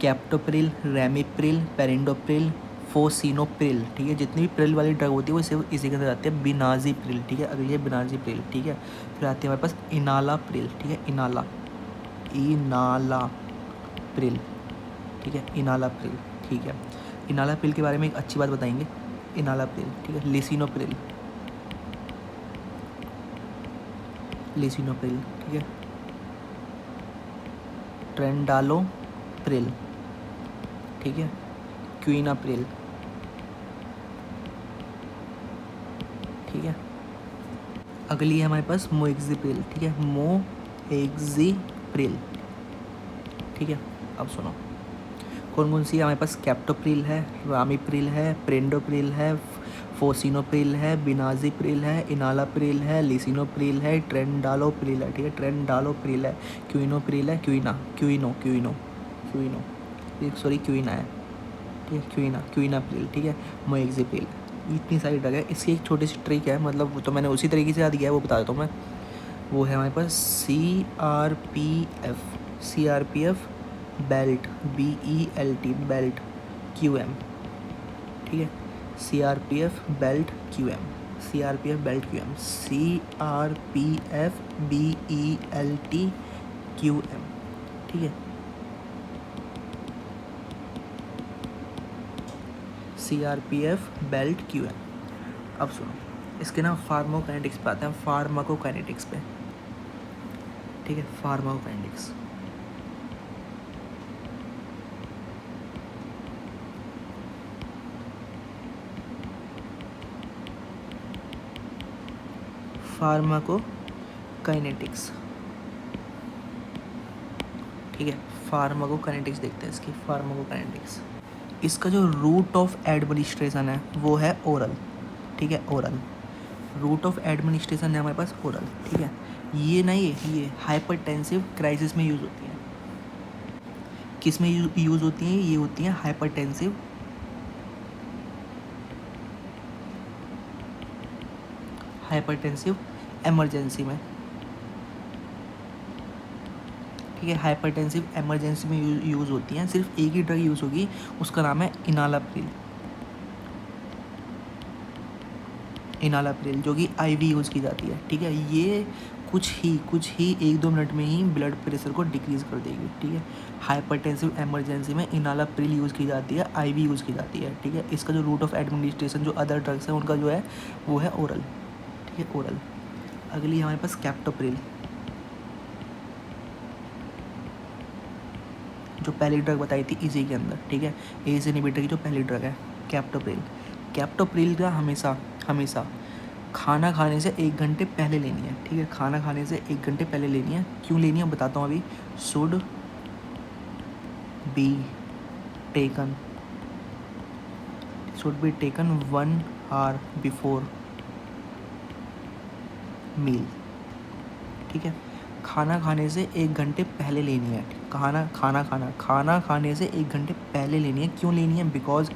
कैप्टोप्रिल, रैमिप्रिल, पेरिंडोप्रिल, फोसिनोप्रिल, ठीक है। जितनी भी प्रिल वाली ड्रग होती है वो सिर्फ इसी के अंदर आती है, बिनाजीप्रिल, ठीक है। अगली है बिनाजीप्रिल, ठीक है। फिर आती है हमारे पास इनालाप्रिल, ठीक है। इनालाप्रिल, ठीक है। इनालाप्रिल, ठीक है। इनालाप्रिल के बारे में एक अच्छी बात बताएंगे, इनालाप्रिल, ठीक है। लिसिनोप्रिल, ठीक है। ट्रेंडालोप्रिल, ठीक है। क्वीनाप्रिल, ठीक है। अगली है हमारे पास मोएक्सिप्रिल, ठीक है। मोएक्सिप्रिल। ठीक है, अब सुनो कौन कौन सी है हमारे पास। कैप्टोप्रिल है, रामीप्रिल है, प्रेंडोप्रिल है, फोसिनोप्रिल है, बिनाजीप्रिल है, इनालाप्रिल है, लिसिनोप्रिल है, ट्रेंडालोप्रिल है। ठीक है, ट्रेंडालोप्रिल है, क्विनोप्रिल है, क्विनो सॉरी क्विना है। ठीक है, क्विनाप्रिल। ठीक है, मोएक्सिप्रिल। इतनी सारी ड्रग है। इसकी एक छोटी सी ट्रिक है, मतलब वो तो मैंने उसी तरीके से याद किया है, वो बता देता हूँ मैं। वो है हमारे पास CRPF belt, BELT belt QM। ठीक है, CRPF belt QM, CRPF belt QM, CRPF BELT QM। ठीक है, CRPF बेल्ट QM। अब सुनो इसके ना फार्माकोकाइनेटिक्स पे आते हैं, फार्माकोकाइनेटिक्स पे। ठीक है, फार्माकोकाइनेटिक्स। फार्माकोकाइनेटिक्स। ठीक है, फार्माकोकाइनेटिक्स देखते हैं इसकी। फार्माकोकाइनेटिक्स, इसका जो रूट ऑफ एडमिनिस्ट्रेशन है वो है ओरल। ठीक है, ओरल रूट ऑफ एडमिनिस्ट्रेशन है हमारे पास ओरल। ठीक है, ये ना ये हाइपरटेंसिव क्राइसिस में यूज़ होती है। किस में यूज़ होती हैं? ये होती हैं हाइपरटेंसिव एमरजेंसी में। ठीक है, हाइपरटेंसिव एमरजेंसी में यूज़ होती हैं। सिर्फ एक ही ड्रग यूज़ होगी, उसका नाम है इनालाप्रिल, जो कि IV यूज़ की जाती है। ठीक है, ये कुछ ही 1-2 मिनट में ही ब्लड प्रेशर को डिक्रीज़ कर देगी। ठीक है, हाइपरटेंसिव एमरजेंसी में इनालाप्रिल यूज़ की जाती है, IV यूज़ की जाती है। ठीक है, इसका जो रूट ऑफ एडमिनिस्ट्रेशन जो अदर ड्रग्स हैं उनका जो है वो है ओरल। ठीक है, ओरल। अगली हमारे पास कैप्टोप्रिल, जो पहली ड्रग बताई थी इसी के अंदर। ठीक है, एस इनहिबिटर की जो पहली ड्रग है कैप्टोप्रिल। कैप्टोप्रिल का हमेशा खाना खाने से 1 घंटे पहले लेनी है। ठीक है, खाना खाने से 1 घंटे पहले लेनी है। क्यों लेनी है बताता हूँ अभी। Should be taken 1 hour before meal. ठीक है, खाना खाने से 1 घंटे पहले लेनी है। खाना खाने से 1 घंटे पहले लेनी है। क्यों लेनी है? बिकॉज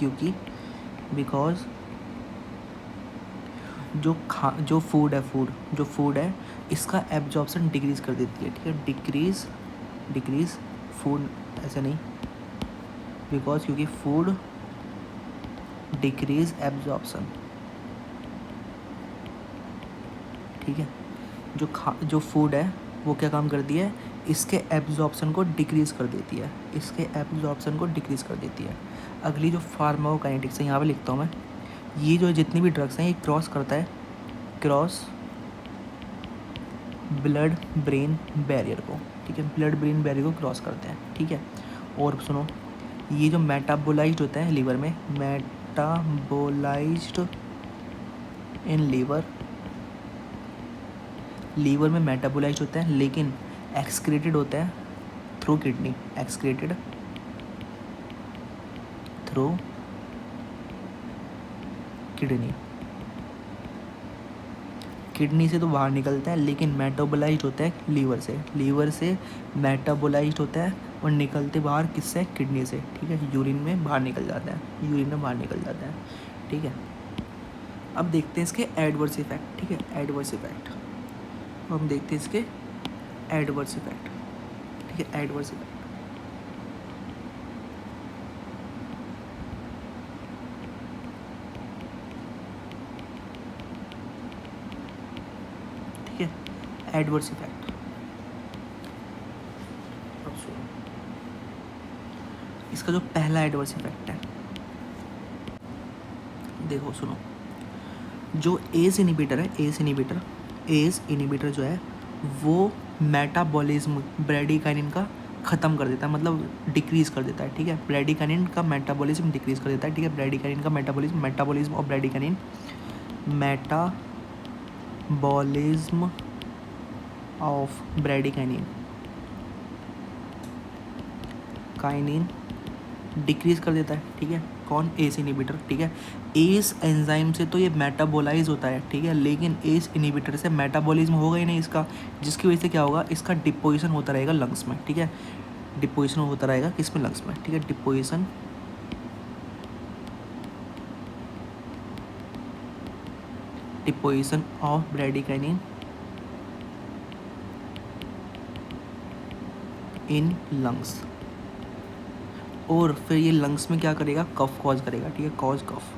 जो फूड है इसका एब्जॉर्प्शन डिक्रीज़ कर देती है। ठीक है, डिक्रीज़ फूड, ऐसे नहीं, बिकॉज क्योंकि फूड डिक्रीज़ एब्जॉर्प्शन। ठीक है, जो फूड है वो क्या काम करती है, इसके एब्जॉर्प्शन को डिक्रीज़ कर देती है। अगली जो फार्माकोकाइनेटिक्स है यहाँ पे लिखता हूँ मैं। ये जो जितनी भी ड्रग्स हैं ये क्रॉस ब्लड ब्रेन बैरियर को। ठीक है, ब्लड ब्रेन बैरियर को क्रॉस करते हैं। ठीक है, और सुनो ये जो मेटाबोलाइज्ड होता है लीवर में, मेटाबोलाइज्ड इन लीवर में मेटाबोलाइज्ड होता है, लेकिन एक्सक्रीटेड होता है थ्रू किडनी। किडनी से तो बाहर निकलता है, लेकिन मेटाबोलाइज्ड होता है लीवर से मेटाबोलाइज्ड होता है और निकलते बाहर किससे? किडनी से। ठीक है, यूरिन में बाहर निकल जाता है। ठीक है, अब देखते हैं इसके एडवर्स इफेक्ट। ठीक है, एडवर्स इफेक्ट हम देखते हैं इसके एडवर्स इफेक्ट। ठीक है, एडवर्स इफेक्ट। ठीक है, एडवर्स इफेक्ट। अब सुनो इसका जो पहला एडवर्स इफेक्ट है, देखो सुनो, जो एस इनहिबिटर जो है वो मेटाबॉलिज्म ब्रैडिकाइनिन का ख़त्म कर देता है, मतलब डिक्रीज़ कर देता है। ठीक है, ब्रैडिकाइनिन का मेटाबॉलिज्म डिक्रीज़ कर देता है। ठीक है, ब्रैडिकाइनिन का मेटाबॉलिज्म और bradykinin metabolism of bradykinin, kinin decrease कर देता है, ठीक है, कौन, एस इनिबिटर, ठीक है। एस एंजाइम से तो ये मेटाबोलाइज होता है, ठीक है, लेकिन एस इनिबिटर से मेटाबॉलिज्म होगा ही नहीं इसका, जिसकी वजह से क्या होगा, इसका डिपोजिशन होता रहेगा लंग्स में, ठीक है, डिपोजिशन होता रहेगा किसमें, लंग्स में, ठीक है, deposition of bradykinin in lungs, और फिर ये लंग्स में क्या करेगा, कफ कॉज करेगा, ठीक है, कॉज कफ,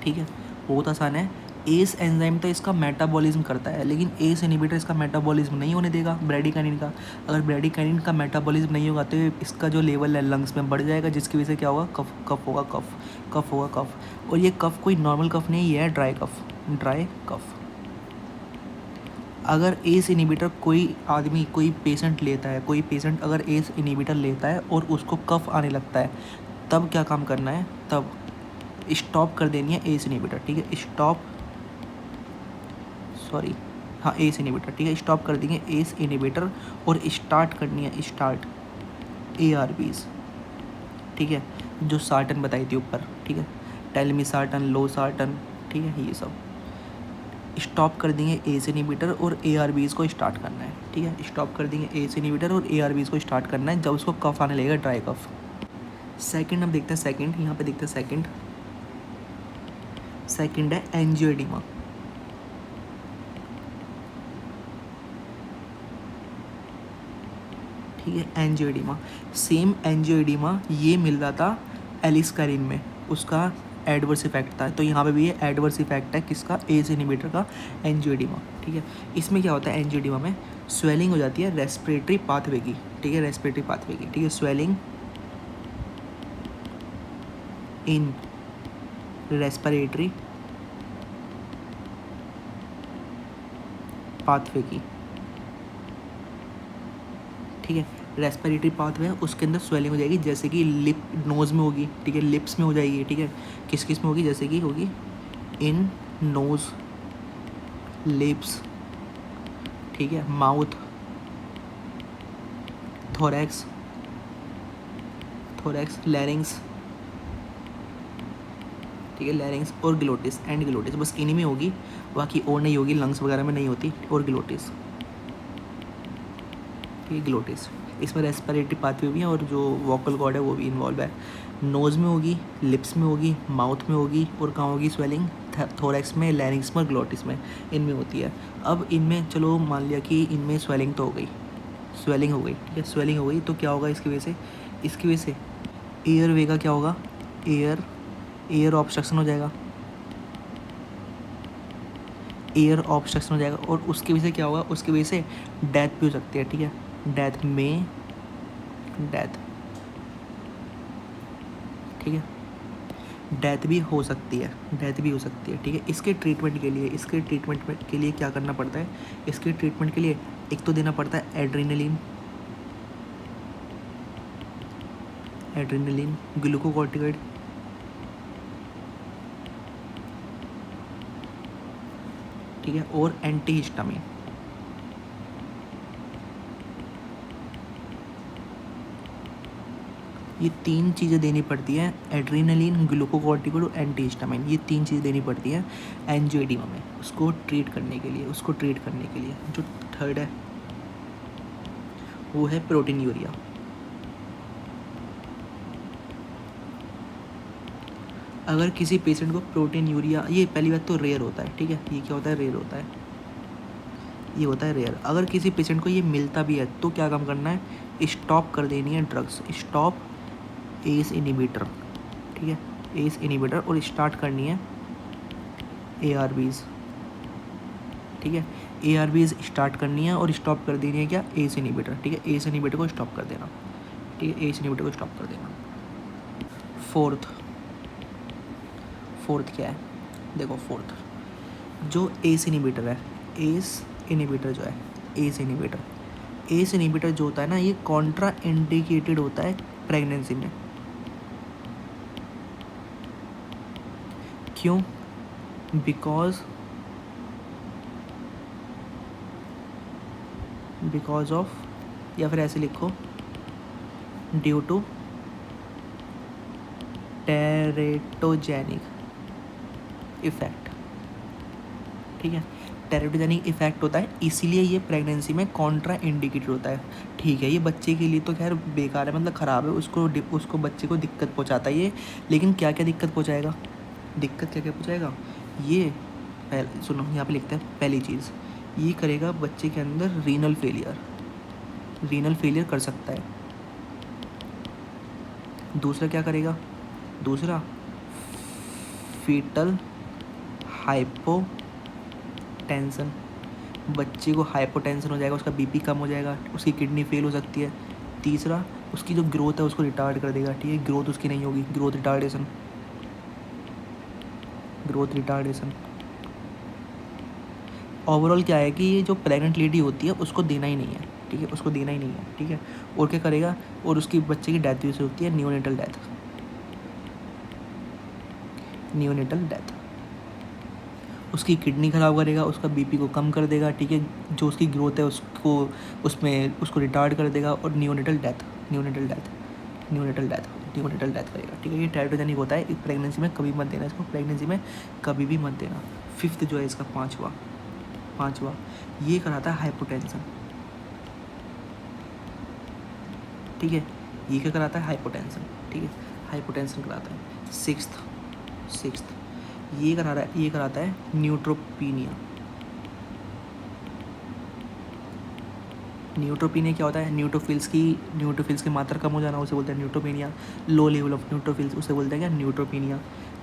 ठीक है, बहुत आसान है। एस एंजाइम तो इसका मेटाबॉलिज्म करता है, लेकिन एस इनिबिटर इसका मेटाबॉलिज्म नहीं होने देगा ब्रैडिकाइनिन का। अगर ब्रैडिकाइनिन का मेटाबॉलिज्म नहीं होगा तो इसका जो लेवल है लंग्स में बढ़ जाएगा, जिसकी वजह से क्या होगा, कफ, कफ होगा, कफ होगा, कफ। और ये कफ कोई नॉर्मल कफ नहीं है, ड्राई कफ, ड्राई कफ। अगर एस इनिबिटर कोई आदमी, कोई पेशेंट लेता है, कोई पेशेंट अगर एस इनिबिटर लेता है और उसको कफ आने लगता है, तब क्या काम करना है, तब स्टॉप कर देनी है एस इनिबिटर, ठीक है, स्टॉप, सॉरी, हाँ, एस इनिबिटर, ठीक है, स्टॉप कर देंगे एस इनिबिटर और स्टार्ट करनी है, स्टार्ट ARBs, ठीक है, जो सार्टन बताई थी ऊपर, ठीक है, टेलमिसार्टन, लोसार्टन, ठीक है, ये सब स्टॉप कर देंगे एस इनिबिटर और ARBs को स्टार्ट करना है, ठीक है, स्टॉप कर देंगे एस इनिबिटर और ARBs को स्टार्ट करना है जब उसको कफ आने लगेगा, ड्राई कफ। सेकंड हम देखते हैं, सेकंड यहाँ पे देखते हैं, सेकंड है एंजियोएडिमा, ठीक है, एंजियोएडिमा, सेम एंजियोएडिमा ये मिल रहा था एलिस्कारिन में, उसका एडवर्स इफेक्ट था, तो यहाँ पे भी ये एडवर्स इफेक्ट है किसका, एस इनिबिटर का, एंजियोएडिमा, ठीक है। इसमें क्या होता है, एंजियोएडिमा में स्वेलिंग हो जाती है रेस्पिरेटरी पाथवे की, ठीक है, रेस्पिरेटरी पाथवे की, ठीक है, स्वेलिंग इन रेस्पिरेटरी पाथवे की, ठीक है, रेस्पिरेटरी पाथवे है उसके अंदर स्वेलिंग हो जाएगी, जैसे कि लिप, नोज़ में होगी, ठीक है, लिप्स में हो जाएगी, ठीक है, किस किस में होगी, जैसे कि होगी इन नोज़, लिप्स, ठीक है, माउथ, थोरैक्स, लैरिंग्स, ठीक है, लैरिंग्स और ग्लोटिस, एंड ग्लोटिस, बस इन्हीं में होगी, बाकी और नहीं होगी, लंग्स वगैरह में नहीं होती, और ग्लोटिस, ठीक है, ग्लोटिस, इसमें रेस्पिरेटरी पाथवे भी है और जो वोकल कॉर्ड है वो भी इन्वॉल्व है। नोज़ में होगी, लिप्स में होगी, माउथ में होगी, और कहाँ होगी स्वेलिंग, थोरैक्स में, लैरिंग्स में और ग्लोटिस में, इनमें होती है। अब इनमें चलो मान लिया कि इनमें स्वेलिंग तो हो गई, स्वेलिंग हो गई, ठीक है, स्वेलिंग हो गई, तो क्या होगा इसकी वजह से, इसकी वजह से एयर वे का क्या होगा, एयर ऑब्स्ट्रक्शन हो जाएगा, एयर ऑब्स्ट्रक्शन हो जाएगा, और उसकी वजह से क्या होगा, उसकी वजह से डेथ भी हो सकती है, ठीक है, डेथ में, डेथ, ठीक है, डेथ भी हो सकती है, डेथ भी हो सकती है, ठीक है। इसके ट्रीटमेंट के लिए, इसके ट्रीटमेंट के लिए क्या करना पड़ता है, इसके ट्रीटमेंट के लिए एक तो देना पड़ता है एड्रेनलिन, एड्रेनलिन, ग्लूकोकॉर्टिकॉइड, ठीक है, और एंटीहिस्टामिन, ये तीन चीज़ें देनी पड़ती है, एड्रेनलिन, ग्लूकोकॉर्टिकॉइड और एंटीहिस्टामिन, ये तीन चीज़ें देनी पड़ती है एंजियोएडिमा में, उसको ट्रीट करने के लिए, उसको ट्रीट करने के लिए। जो थर्ड है वो है प्रोटीन यूरिया। अगर किसी पेशेंट को प्रोटीन यूरिया, ये पहली बात तो रेयर होता है, ठीक है, ये क्या होता है, रेयर होता है, ये होता है रेयर। अगर किसी पेशेंट को ये मिलता भी है तो क्या काम करना है, स्टॉप कर देनी है ड्रग्स, स्टॉप एस इनिबिटर, ठीक है, एस इनिबिटर, और स्टार्ट करनी है ARBs, ठीक है, ARBs स्टार्ट करनी है और स्टॉप कर देनी है क्या, एस इनिबिटर, ठीक है, एस इनिबिटर को स्टॉप कर देना, ठीक है, एस इनिबिटर को स्टॉप कर देना। फोर्थ क्या है, देखो, फोर्थ जो एस इनिबिटर है, एस इनिबिटर जो है, एस इनिबिटर जो होता है ना, ये कॉन्ट्रा इंडिकेटेड होता है प्रेगनेंसी में। क्यों, बिकॉज बिकॉज ऑफ, या फिर ऐसे लिखो ड्यू टू टेरेटोजेनिक इफेक्ट। ठीक है, टेरेटोजेनिक इफेक्ट होता है, इसीलिए ये प्रेगनेंसी में कॉन्ट्रा इंडिकेटेड होता है। ठीक है, ये बच्चे के लिए तो खैर बेकार है, मतलब ख़राब है, उसको बच्चे को दिक्कत पहुंचाता है ये। लेकिन क्या क्या दिक्कत पहुंचाएगा, दिक्कत क्या क्या पहुंचाएगा ये, सुनो यहाँ पे लिखते हैं। पहली चीज़, ये करेगा बच्चे के अंदर रीनल फेलियर कर सकता है। दूसरा क्या करेगा, दूसरा फीटल हाइपोटेंशन, बच्चे को हाइपोटेंशन हो जाएगा, उसका बीपी कम हो जाएगा, उसकी किडनी फेल हो सकती है। तीसरा, उसकी जो ग्रोथ है उसको रिटार्ड कर देगा। ठीक है, ग्रोथ उसकी नहीं होगी, ग्रोथ रिटार्डेशन। ओवरऑल क्या है कि ये जो प्रेग्नेंट लेडी होती है उसको देना ही नहीं है। ठीक है, उसको देना ही नहीं है। ठीक है, और क्या करेगा, और उसकी बच्चे की डेथ भी से होती है, नियोनेटल डेथ। उसकी किडनी ख़राब करेगा, उसका बीपी को कम कर देगा। ठीक है, जो उसकी ग्रोथ है उसको रिटार्ड कर देगा, और नियोनेटल डेथ करेगा। ठीक है, ये टेरेटोजेनिक होता है, प्रेगनेंसी में कभी मत देना इसको, प्रेगनेंसी में कभी भी मत देना। फिफ्थ जो है इसका पाँचवा ये कराता है हाइपोटेंशन। ठीक है, ये क्या कराता है, हाइपोटेंशन। ठीक है, हाइपोटेंशन कराता है। सिक्स्थ ये कराता है न्यूट्रोपीनिया। न्यूट्रोपीनिया क्या होता है, न्यूट्रोफिल्स की मात्रा कम हो जाना, उसे बोलते हैं neutropenia. Low level of neutrophils, उसे बोलते हैं क्या, न्यूट्रोपीनिया।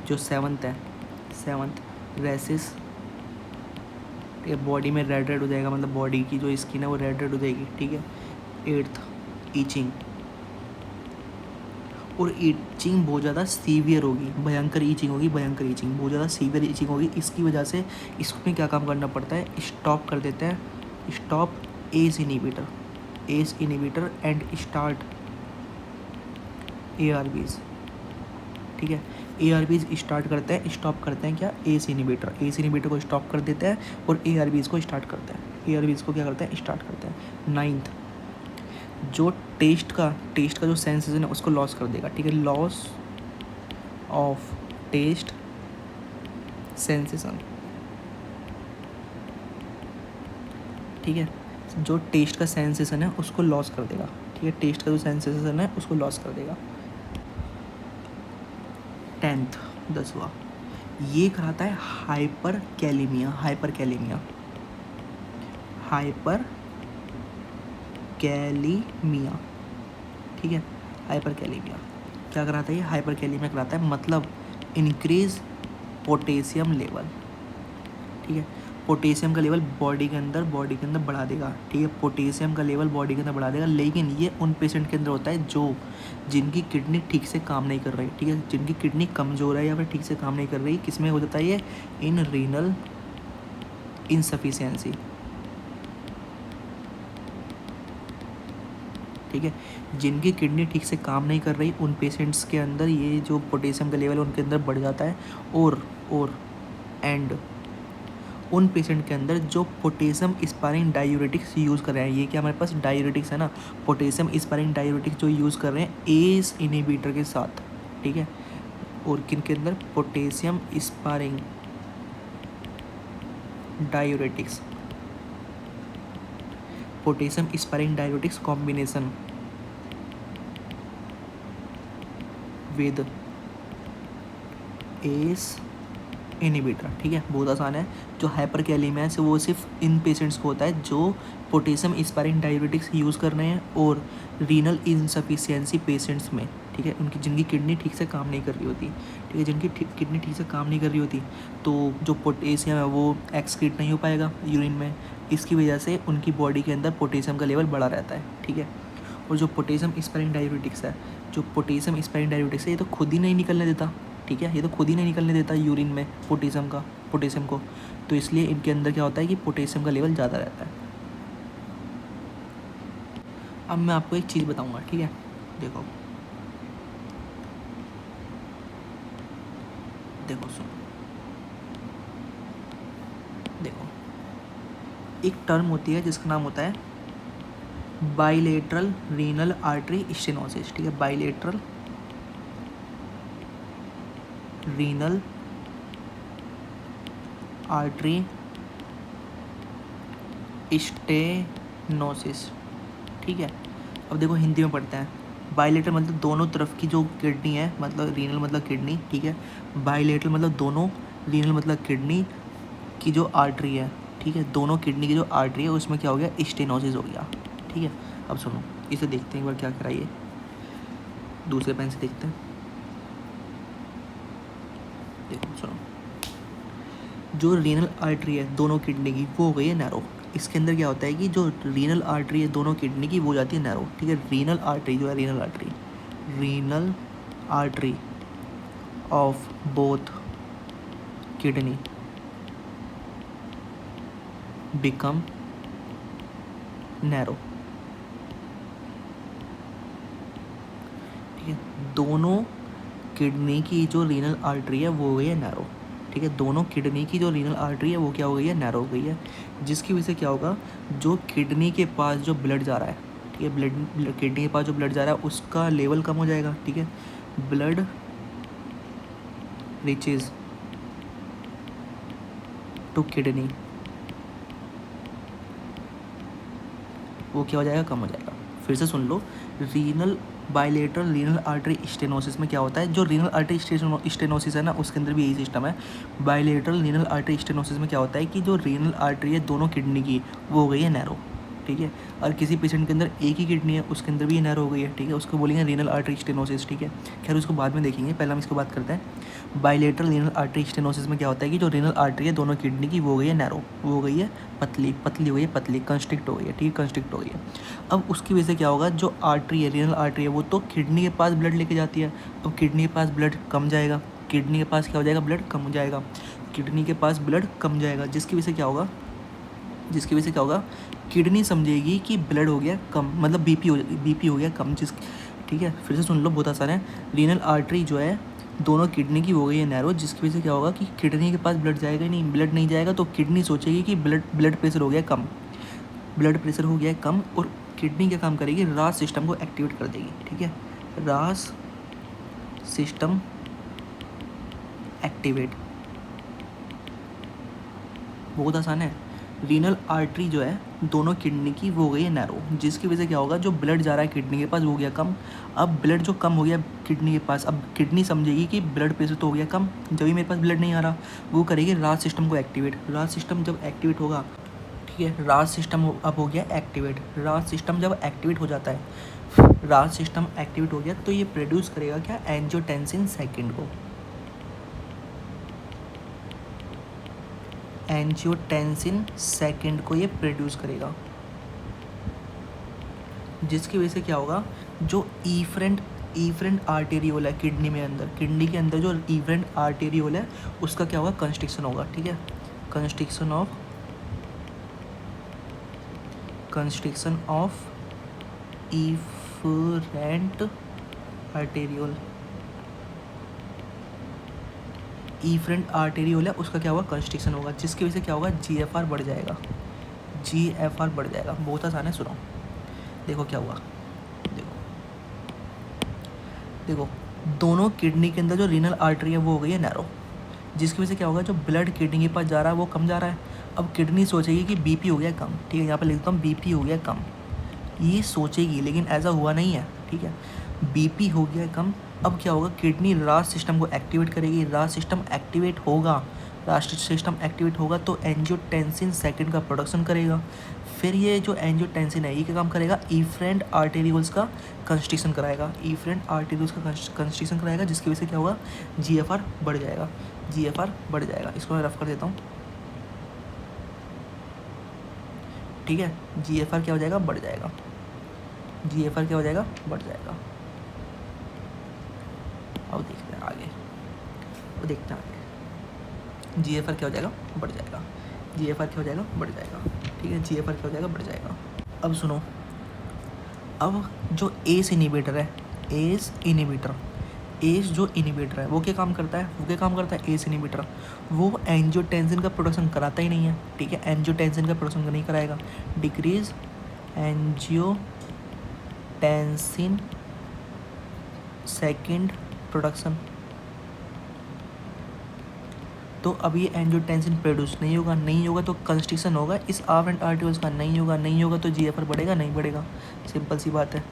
जो सेवंथ रेसिस, बॉडी में रेड हो जाएगा, मतलब बॉडी की जो स्किन है वो रेड हो जाएगी। ठीक है, एट्थ ईचिंग, और ईचिंग बहुत ज़्यादा सीवियर होगी, भयंकर ईचिंग बहुत ज़्यादा सीवियर ईचिंग होगी। इसकी वजह से इसमें क्या काम करना पड़ता है, स्टॉप कर देते हैं, stop S inhibitor and start ARBs। ठीक है, ARBs स्टार्ट करते हैं, स्टॉप करते हैं क्या, एस इनिबिटर को स्टॉप कर देते हैं, और ARBs को स्टार्ट करते हैं, ARBs को क्या करते हैं, स्टार्ट करते हैं। नाइन्थ, जो टेस्ट का जो सेंसेशन है उसको लॉस कर देगा। ठीक है, लॉस ऑफ टेस्ट सेंसेशन। ठीक है, जो टेस्ट का सेंसेशन है उसको लॉस कर देगा। ठीक है, टेस्ट का जो सेंसेशन है उसको लॉस कर देगा। 10वां, ये कराता है हाइपर कैलेमिया। ठीक है, हाइपर कैलेमिया क्या कराता है, ये हाइपर कैलेमिया कराता है, मतलब इंक्रीज पोटेशियम लेवल। ठीक है, पोटेशियम का लेवल बॉडी के अंदर बढ़ा देगा। ठीक है, पोटेशियम का लेवल बॉडी के अंदर बढ़ा देगा, लेकिन ये उन पेशेंट के अंदर होता है जिनकी किडनी ठीक से काम नहीं कर रही। ठीक है, जिनकी किडनी कमज़ोर है या फिर ठीक से काम नहीं कर रही, किसमें हो जाता है ये, इन रीनल इनसफिशियंसी। ठीक है, जिनकी किडनी ठीक से काम नहीं कर रही उन पेशेंट्स के अंदर ये जो पोटेशियम का लेवल है उनके अंदर बढ़ जाता है। और एंड उन पेशेंट के अंदर जो पोटेशियम स्पारिंग डायूरेटिक्स यूज़ कर रहे हैं, ये क्या हमारे पास डायूरेटिक्स है ना, पोटेशियम स्पारिंग डायूरेटिक्स जो यूज़ कर रहे हैं एस इनिबिटर के साथ। ठीक है, और किन के अंदर, potassium sparring diuretics combination with S inhibitor. ठीक है, बहुत आसान है। जो हाइपर कैलेमिया है वो सिर्फ इन पेशेंट्स को होता है जो पोटेशियम स्पारिंग डायूरेटिक्स यूज़ कर रहे हैं, और रीनल इनसफिशियंसी पेशेंट्स में। ठीक है, जिनकी किडनी ठीक से काम नहीं कर रही होती। ठीक है, जिनकी किडनी ठीक से काम नहीं कर रही होती, तो जो पोटेशियम है वो एक्सक्रीट नहीं हो पाएगा यूरिन में, इसकी वजह से उनकी बॉडी के अंदर पोटेशियम का लेवल बढ़ा रहता है। ठीक है, और जो पोटेशियम स्पारिंग डायूरेटिक्स है ये तो खुद ही नहीं निकलने देता। ठीक है, ये तो खुद ही नहीं निकलने देता यूरिन में पोटेशियम को, तो इसलिए इनके अंदर क्या होता है कि पोटेशियम का लेवल ज़्यादा रहता है। अब मैं आपको एक चीज़ बताऊंगा। ठीक है, देखो सुनो, देखो एक टर्म होती है जिसका नाम होता है बाइलेटरल रीनल आर्टरी स्टेनोसिस, ठीक है, बाइलेटरल रीनल आर्टरी स्टेनोसिस, ठीक है। अब देखो हिंदी में पढ़ते हैं। बाइलेटरल मतलब दोनों तरफ की जो किडनी है, मतलब रीनल मतलब किडनी, ठीक है। बाइलेटरल मतलब दोनों, रीनल मतलब किडनी की जो आर्टरी है, ठीक है, दोनों किडनी की जो आर्टरी है उसमें क्या हो गया, स्टेनोसिस हो गया, ठीक है। अब सुनो, इसे देखते हैं एक बार क्या कराइए, दूसरे पेन से देखते हैं। देखो सुनो, जो रीनल आर्टरी है दोनों किडनी की वो हो गई है नैरो। इसके अंदर क्या होता है कि जो रीनल आर्टरी है दोनों किडनी की वो हो जाती है नैरो, ठीक है। रीनल आर्टरी जो है, renal artery of both kidney become narrow, ठीक है। दोनों किडनी की जो रीनल आर्टरी है वो हो गई है नैरो, ठीक है। दोनों किडनी की जो रीनल आर्टरी है वो क्या हो गई है, नैरो हो गई है, जिसकी वजह से क्या होगा, जो किडनी के पास जो ब्लड जा रहा है, ठीक है, किडनी के पास जो ब्लड जा रहा है उसका लेवल कम हो जाएगा, ठीक है। ब्लड रिचेज टू किडनी, वो क्या हो जाएगा, कम हो जाएगा। फिर से सुन लो, renal bilateral renal artery stenosis में क्या होता है, जो रीनल आर्टरी स्टेनोसिस है ना उसके अंदर भी यही सिस्टम है। बाइलेटरल रीनल आर्टरी स्टेनोसिस में क्या होता है कि जो रीनल आर्टरी है दोनों किडनी की वो हो गई है नैरो, ठीक है। और किसी पेशेंट के अंदर एक ही किडनी है उसके अंदर भी ये नैरो हो गई है, ठीक है, उसको बोलेंगे रीनल आर्टरी स्टेनोसिस, ठीक है। खैर उसको बाद में देखेंगे, पहले हम इसको बात करते हैं। बाइलेटरल रीनल आर्टरी स्टेनोसिस में क्या होता है कि जो रीनल आर्टरी है दोनों किडनी की वो हो गई है नैरो, वो हो गई है पतली, पतली हो गई है, पतली कंस्ट्रिक्ट हो गई है, ठीक है, कंस्ट्रिक्ट हो गई है। अब उसकी वजह से क्या होगा, जो आर्टरी है रीनल आर्टरी है वो तो किडनी के पास ब्लड लेके जाती है। अब किडनी के पास ब्लड कम जाएगा, किडनी के पास क्या हो जाएगा, ब्लड कम हो जाएगा, किडनी के पास ब्लड कम जाएगा, जिसकी वजह से क्या होगा, जिसकी वजह से क्या होगा, किडनी समझेगी कि ब्लड हो गया कम, मतलब बीपी हो गया कम, ठीक है। फिर से सुन लो, बहुत आसान है। रीनल आर्टरी जो है दोनों किडनी की हो गई है नैरो, जिसकी वजह से क्या होगा कि किडनी के पास ब्लड जाएगा ही नहीं, ब्लड नहीं जाएगा तो किडनी सोचेगी कि ब्लड प्रेशर हो गया कम, ब्लड प्रेशर हो गया है कम, और किडनी क्या काम करेगी, रास सिस्टम को एक्टिवेट कर देगी, ठीक है, रास सिस्टम एक्टिवेट, बहुत आसान है। रीनल आर्टरी जो है दोनों किडनी की वो हो गई है नैरो, जिसकी वजह से क्या होगा, जो ब्लड जा रहा है किडनी के पास वो हो गया कम। अब ब्लड जो कम हो गया किडनी के पास, अब किडनी समझेगी कि ब्लड प्रेशर तो हो गया कम, जब भी मेरे पास ब्लड नहीं आ रहा, वो करेगी रास सिस्टम को एक्टिवेट। रास सिस्टम जब एक्टिवेट होगा, ठीक है, रास सिस्टम अब हो गया एक्टिवेट। रास सिस्टम जब एक्टिवेट हो जाता है, रास सिस्टम एक्टिवेट हो गया तो ये प्रोड्यूस करेगा क्या, एंजियोटेंसिन सेकेंड को, एंजियोटेंसिन सेकेंड को ये प्रोड्यूस करेगा, जिसकी वजह से क्या होगा, जो ईफरेंट आर्टेरियोल है किडनी में अंदर, किडनी के अंदर जो ईफरेंट आर्टेरियोल है उसका क्या होगा, कंस्ट्रिक्शन होगा, ठीक है, constriction of efferent arteriole, efferent arteriole है उसका क्या होगा, कंस्ट्रिक्शन होगा, जिसकी वजह से क्या होगा, जीएफआर बढ़ जाएगा, जीएफआर बढ़ जाएगा। बहुत आसान है, सुनो, देखो क्या हुआ, देखो दोनों किडनी के अंदर जो रीनल आर्टरी है वो हो गई है नैरो, जिसकी वजह से क्या होगा, जो ब्लड किडनी के पास जा रहा है वो कम जा रहा है। अब किडनी सोचेगी कि बीपी हो गया कम, ठीक है, यहाँ पे लिखता हूँ बीपी हो गया कम, ये सोचेगी, लेकिन ऐसा हुआ नहीं है, ठीक है, बीपी हो गया कम। अब क्या होगा, किडनी रास सिस्टम को एक्टिवेट करेगी, रास सिस्टम एक्टिवेट होगा, रास सिस्टम एक्टिवेट होगा तो एंजियोटेंसिन सेकेंड का प्रोडक्शन करेगा। फिर ये जो एंजियोटेंसिन है ये क्या काम करेगा, ईफरेंट आर्टेरियोल्स का कंस्ट्रिक्शन कराएगा, ईफरेंट आर्टेरियोल्स का कंस्ट्रिक्शन कराएगा, जिसकी वजह से क्या होगा, जीएफआर बढ़ जाएगा, जीएफआर बढ़ जाएगा। इसको मैं रफ कर देता हूँ, ठीक है, जीएफआर क्या हो जाएगा, बढ़ जाएगा, जीएफआर क्या हो जाएगा, बढ़ जाएगा। अब देखते हैं आगे, अब देखते हैं आगे, जीएफआर क्या हो जाएगा, बढ़ जाएगा, जीएफआर क्या हो जाएगा, बढ़ जाएगा, ठीक है, जीएफआर क्या हो जाएगा, बढ़ जाएगा। अब सुनो, अब जो एस इनिबिटर है, एस इनिबिटर, एस जो इनिबिटर है वो क्या काम करता है, वो क्या काम करता है, एस इनिबिटर, वो एंजियोटेंसिन का प्रोडक्शन कराता ही नहीं है, ठीक है, एंजियोटेंसिन का प्रोडक्शन नहीं कराएगा, डिक्रीज एंजियोटेंसिन सेकंड प्रोडक्शन। तो अब ये एंजियोटेंसिन प्रोड्यूस नहीं होगा तो कंस्ट्रिक्शन होगा इस आफ्रेंट आर्टिकल्स का, नहीं होगा तो जीएफआर बढ़ेगा, नहीं बढ़ेगा, सिंपल सी बात है।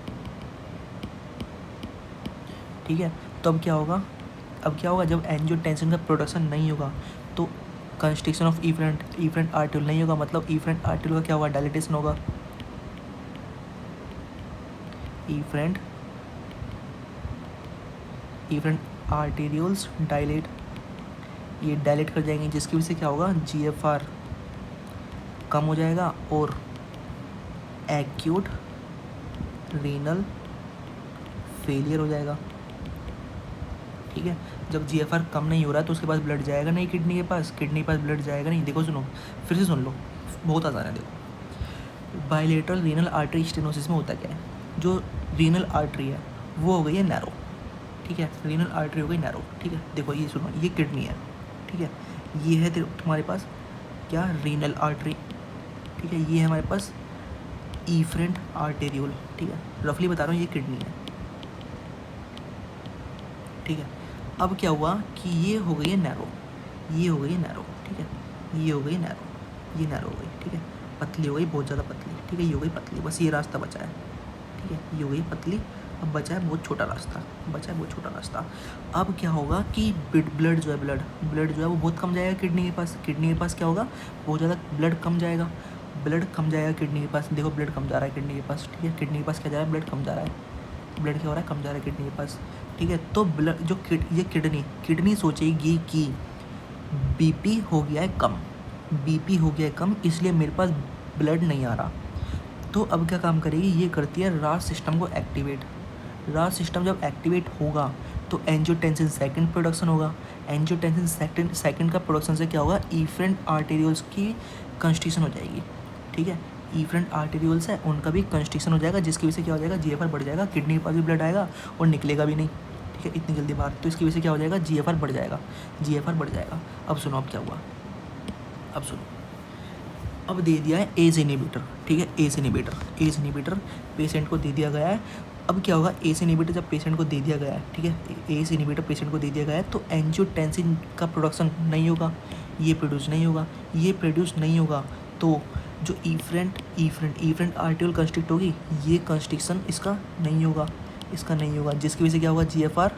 ठीक है, तो अब क्या होगा जब एंजियोटेंसिन का प्रोडक्शन नहीं होगा तो कंस्ट्रिक्शन ऑफ इफरेंट आर्टिकल नहीं होगा, मतलब इफरेंट आर्टिकल का क्या होगा, डायलिटेशन होगा। इफरेंट आर्टेरियल्स डायलेट, ये डायलेट कर जाएंगे, जिसकी वजह से क्या होगा, जीएफआर कम हो जाएगा और एक्यूट रीनल फेलियर हो जाएगा। ठीक है, जब जीएफआर कम नहीं हो रहा है तो उसके पास ब्लड जाएगा नहीं, किडनी के पास ब्लड जाएगा नहीं। देखो सुनो, फिर से सुन लो, बहुत आसान है। देखो बायलेटरल रीनल आर्टरी स्टेनोसिस में होता क्या है, जो रीनल आर्टरी है वो हो गई है नैरो। ठीक है, रीनल आर्टरी हो गई नैरो। ठीक है, देखो ये सुनो, ये किडनी है। ठीक है, ये है तुम्हारे पास क्या, रीनल आर्टरी। ठीक है, ये है हमारे पास इफरेंट आर्टेरियोल। ठीक है, रफली बता रहा हूँ, ये किडनी है। ठीक है, अब क्या हुआ कि ये हो गई है नैरो, ये हो गई है नैरो। ठीक है, ये हो गई नैरो, ये नैरो हो गई। ठीक है, पतली हो गई, बहुत ज़्यादा पतली। ठीक है, ये हो गई पतली, बस ये रास्ता बचा है। ठीक है, ये हो गई पतली, अब बचा है बहुत छोटा रास्ता, अब क्या होगा कि ब्लड जो है वो बहुत कम जाएगा किडनी के पास क्या होगा, बहुत ज़्यादा ब्लड कम जाएगा किडनी के पास। देखो ब्लड कम जा रहा है किडनी के पास। ठीक है, किडनी के पास क्या जा रहा है, ब्लड कम जा रहा है, ब्लड क्या हो रहा है, कम जा रहा है किडनी के पास। ठीक है, तो ब्लड जो ये किडनी सोचेगी कि बीपी हो गया है कम, इसलिए मेरे पास ब्लड नहीं आ रहा। तो अब क्या काम करेगी, ये करती है रास सिस्टम को एक्टिवेट। रास सिस्टम जब एक्टिवेट होगा तो एंजियोटेंसिन सेकंड प्रोडक्शन होगा। एंजियोटेंसिन सेकंड का प्रोडक्शन से क्या होगा, इफरेंट आर्टेरियोल्स की कंस्ट्रिक्शन हो जाएगी। ठीक है, इफरेंट आर्टेरियोल्स है उनका भी कंस्ट्रिक्शन हो जाएगा, जिसकी वजह से क्या हो जाएगा, जीएफआर बढ़ जाएगा, किडनी के पास भी ब्लड आएगा और निकलेगा भी नहीं। ठीक है, इतनी जल्दी बाहर, तो इसकी वजह से क्या हो जाएगा, जीएफआर बढ़ जाएगा। अब सुनो, अब क्या हुआ, अब दे दिया है एज इनहिबिटर। ठीक है, एज इनहिबिटर पेशेंट को दे दिया गया है। अब क्या होगा, एज इनहिबिटर जब पेशेंट को दे दिया गया है, ठीक है, एज इनहिबिटर पेशेंट को दे दिया गया है, तो एंजियोटेंसिन का प्रोडक्शन नहीं होगा, ये प्रोड्यूस नहीं होगा, तो जो इफरेंट आर्टिकल कंस्ट्रिक्ट होगी, ये कंस्ट्रिक्शन इसका नहीं होगा, जिसकी वजह से क्या होगा, जीएफआर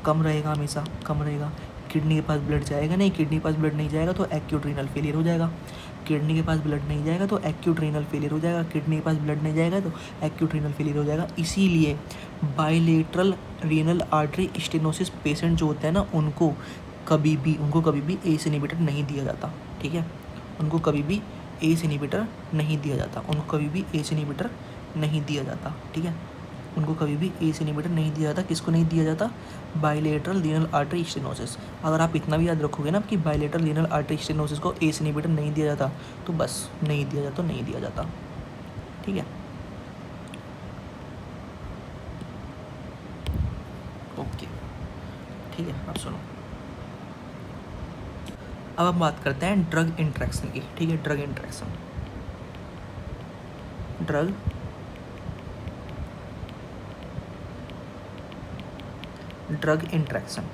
कम रहेगा, हमेशा कम रहेगा। किडनी के पास ब्लड जाएगा नहीं, किडनी के पास ब्लड नहीं जाएगा तो एक्यूट रीनल फेलियर हो जाएगा। किडनी के पास ब्लड नहीं जाएगा तो एक्यूट रीनल फेलियर हो जाएगा। किडनी के पास ब्लड नहीं जाएगा तो एक्यूट रीनल फेलियर हो जाएगा। इसीलिए bilateral renal artery stenosis patient जो होते हैं ना, उनको कभी भी एस इनहिबिटर नहीं दिया जाता। ठीक है, उनको कभी भी एस इनहिबिटर नहीं दिया जाता। ठीक है, उनको कभी भी एस इनहिबिटर नहीं दिया जाता। किसको नहीं दिया जाता, बायलेटरल रीनल आर्टरी स्टेनोसिस। अगर आप इतना भी याद रखोगे ना कि बायलेटरल रीनल आर्टरी स्टेनोसिस को एस इनहिबिटर नहीं दिया जाता, तो बस नहीं दिया जाता। ठीक है, ओके। ठीक है, अब सुनो, अब हम बात करते हैं ड्रग इंट्रैक्शन की। ठीक है, ड्रग इंट्रैक्शन,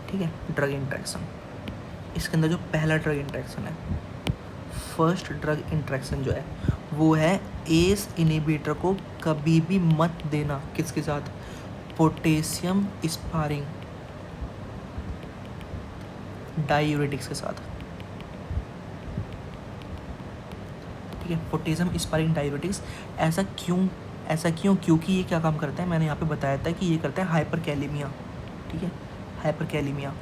ठीक है, ड्रग इंट्रैक्शन, इसके अंदर जो पहला ड्रग इंट्रैक्शन है, फर्स्ट ड्रग इंट्रैक्शन जो है वो है एस इनहिबिटर को कभी भी मत देना। किसके साथ, पोटेशियम स्पारिंग डायूरेटिक्स के साथ। ठीक है, पोटेशियम स्पारिंग डायूरेटिक्स। ऐसा क्यों, क्योंकि ये क्या काम करता है, मैंने यहाँ पे बताया था कि ये करता है हाइपरकैलेमिया। ठीक है, हाइपरकैलेमिया।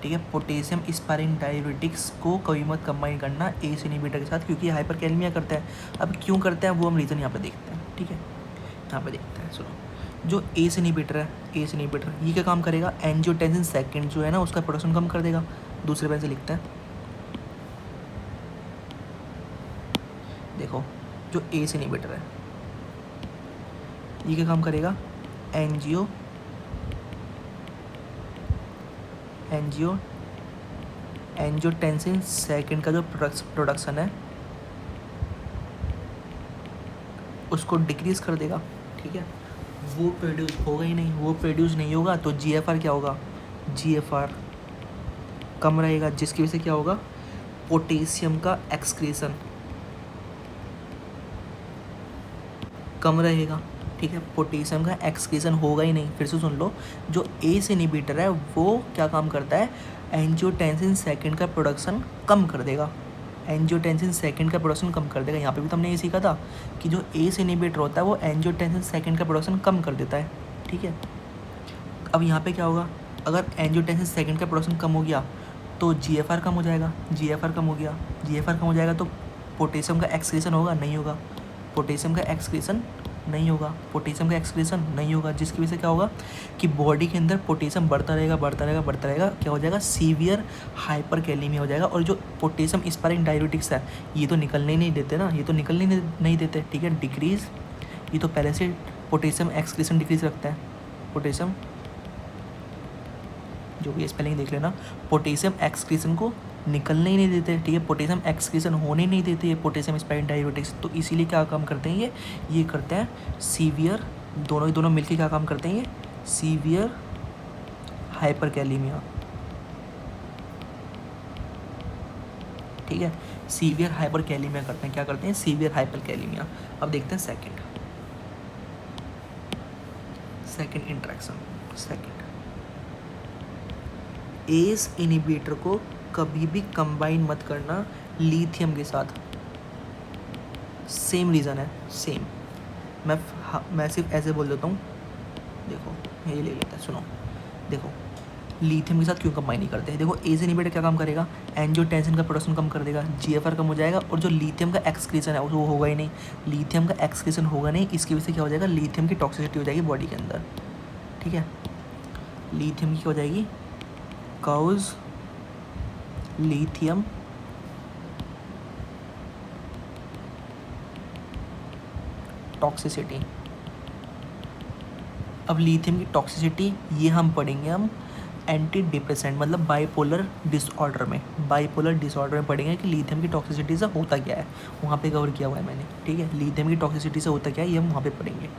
ठीक है, पोटेशियम स्पारिंग डायूरेटिक्स को कभी मत कंबाइन करना एस इनहिबिटर के साथ, क्योंकि ये हाइपरकैलेमिया करता है। अब क्यों करता है वो हम रीज़न यहाँ पे देखते हैं। ठीक है, यहाँ पे देखते हैं, सुनो, जो एस इनहिबिटर है, ये क्या काम करेगा, एंजियोटेंसिन सेकंड जो है ना उसका प्रोडक्शन कम कर देगा। दूसरे पेन से लिखते हैं, देखो जो एस इनहिबिटर है ये क्या काम करेगा, एंजियोटेंसिन सेकंड का जो प्रोडक्शन है उसको डिक्रीज़ कर देगा, ठीक है। वो प्रोड्यूस होगा ही नहीं, वो प्रोड्यूस नहीं होगा तो GFR क्या होगा, GFR कम रहेगा, जिसकी वजह से क्या होगा, पोटेशियम का एक्सक्रीशन कम रहेगा, ठीक है। पोटेशियम का एक्सक्रीशन होगा ही नहीं। फिर से सुन लो, जो एस इनहिबिटर है वो क्या काम करता है, एंजियोटेंसिन सेकंड का प्रोडक्शन कम कर देगा, एंजियोटेंसिन सेकंड का प्रोडक्शन कम कर देगा। यहाँ पे भी तो हमने ये सीखा था कि जो एस इनहिबिटर होता है वो एंजियोटेंसिन सेकंड का प्रोडक्शन कम कर देता है, ठीक है। अब यहाँ पे क्या होगा, अगर एंजियोटेंसिन सेकंड का प्रोडक्शन कम हो गया तो GFR कम हो जाएगा, GFR कम हो गया, GFR कम हो जाएगा तो पोटेशियम का एक्सक्रीशन होगा, नहीं होगा, पोटेशियम का एक्सक्रीशन नहीं होगा, पोटेशियम का एक्सक्रीशन नहीं होगा, जिसकी वजह से क्या होगा कि बॉडी के अंदर पोटेशियम बढ़ता रहेगा, बढ़ता रहेगा, बढ़ता रहेगा, क्या हो जाएगा, सीवियर हाइपरकैलेमिया हो जाएगा। और जो पोटेशियम स्पायरिंग डाययूरेटिक्स है ये तो निकलने ही नहीं देते ना, ये तो निकलने नहीं देते, ठीक है। डिक्रीज, ये तो पहले से पोटेशियम एक्सक्रीशन डिक्रीज रखता है, पोटेशियम जो भी स्पेलिंग देख लेना, पोटेशियम एक्सक्रीशन को निकलने ही नहीं देते, ठीक है। पोटेशियम एक्सक्रीशन होने नहीं देते ये पोटेशियम स्पायरिंग डाययूरेटिक्स। तो इसीलिए क्या काम करते हैं ये करते हैं सीवियर, दोनों ही दोनों मिलके क्या काम करते हैं, ये सीवियर हाइपरकैलेमिया, ठीक है। सीवियर हाइपरकैलेमिया करते हैं, क्या करते हैं, सीवियर हाइपरकैलेमिया। अब देखते हैं second interaction. Second, ACE inhibitor को कभी भी कंबाइन मत करना लिथियम के साथ, सेम रीज़न है, सेम। मैं सिर्फ ऐसे बोल देता हूँ, देखो ये ले लेते हैं, सुनो, देखो लिथियम के साथ क्यों कंबाइन नहीं करते हैं। देखो एस इनहिबिटर क्या काम करेगा, एंजियोटेंसिन का प्रोडक्शन कम कर देगा, GFR कम हो जाएगा, और जो लिथियम का एक्सक्रीशन है वो होगा ही नहीं, लिथियम का एक्सक्रीशन होगा नहीं, इसकी वजह से क्या हो जाएगा, लिथियम की टॉक्सिसिटी हो जाएगी बॉडी के अंदर, ठीक है। लिथियम की क्या हो जाएगी, कॉज लिथियम टॉक्सिसिटी। अब लिथियम की टॉक्सिसिटी ये हम पढ़ेंगे हम एंटी डिप्रेसेंट मतलब बाइपोलर डिसऑर्डर में, बाइपोलर डिसऑर्डर में पढ़ेंगे कि लिथियम की टॉक्सिसिटी से होता क्या है, वहाँ पे कवर किया हुआ है मैंने, ठीक है। लिथियम की टॉक्सिसिटी से होता क्या है ये हम वहाँ पे पढ़ेंगे।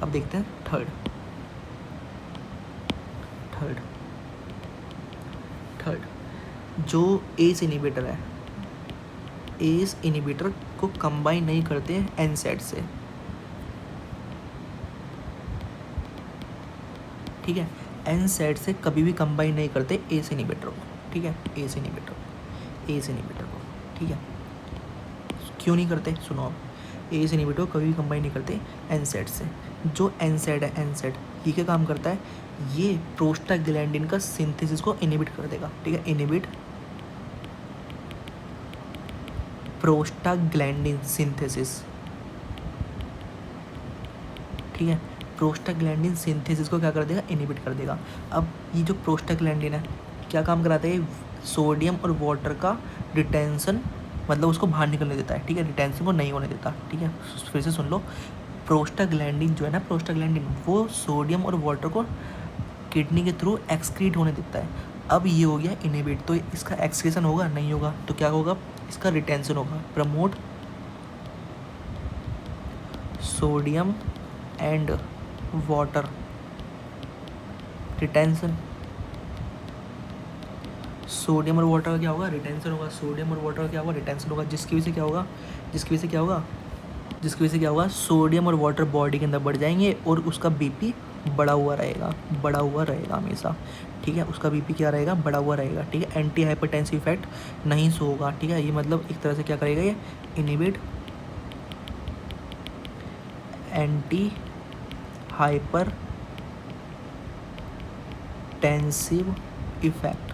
अब देखते हैं थर्ड, जो एस इनहिबिटर है, एस इनहिबिटर को कंबाइन नहीं करते हैं एनसेड से, ठीक है। एनसेड से कभी भी कंबाइन नहीं करते एस इनहिबिटर को, ठीक है, एस इनहिबिटर को, ठीक है। क्यों नहीं करते, सुनो आप, एस इनहिबिटर को कभी भी कंबाइन नहीं करते एनसेड से। जो एनसेड है, एनसेड ये क्या काम करता है, ये प्रोस्टाग्लैंडिन का सिंथेसिस को इनहिबिट कर देगा, ठीक है, इनहिबिट प्रोस्टाग्लैंडिन सिंथेसिस, ठीक है। प्रोस्टाग्लैंडिन सिंथेसिस को क्या कर देगा, इनहिबिट कर देगा। अब ये जो प्रोस्टाग्लैंडिन है क्या काम कराता है, सोडियम और वाटर का रिटेंशन, मतलब उसको बाहर निकलने देता है, ठीक है, रिटेंशन को नहीं होने देता, ठीक है। फिर से सुन लो, प्रोस्टाग्लैंडिन जो है ना, प्रोस्टाग्लैंडिन वो सोडियम और वाटर को किडनी के थ्रू एक्सक्रीट होने देता है। अब ये हो गया इनहिबिट, तो इसका एक्सक्रीशन होगा, नहीं होगा, तो क्या होगा, इसका रिटेंशन होगा, promote sodium and water retention. Sodium और वाटर का क्या होगा, रिटेंशन होगा, सोडियम और वाटर का क्या होगा, रिटेंशन होगा, जिसकी वजह से क्या होगा, सोडियम और वाटर बॉडी के अंदर बढ़ जाएंगे और उसका बीपी बढ़ा हुआ रहेगा हमेशा, ठीक है। उसका बीपी क्या रहेगा, बढ़ा हुआ रहेगा, ठीक है। एंटी हाइपरटेंसिव इफेक्ट नहीं सो होगा, ठीक है। ये मतलब एक तरह से क्या करेगा, ये inhibit anti hypertensive effect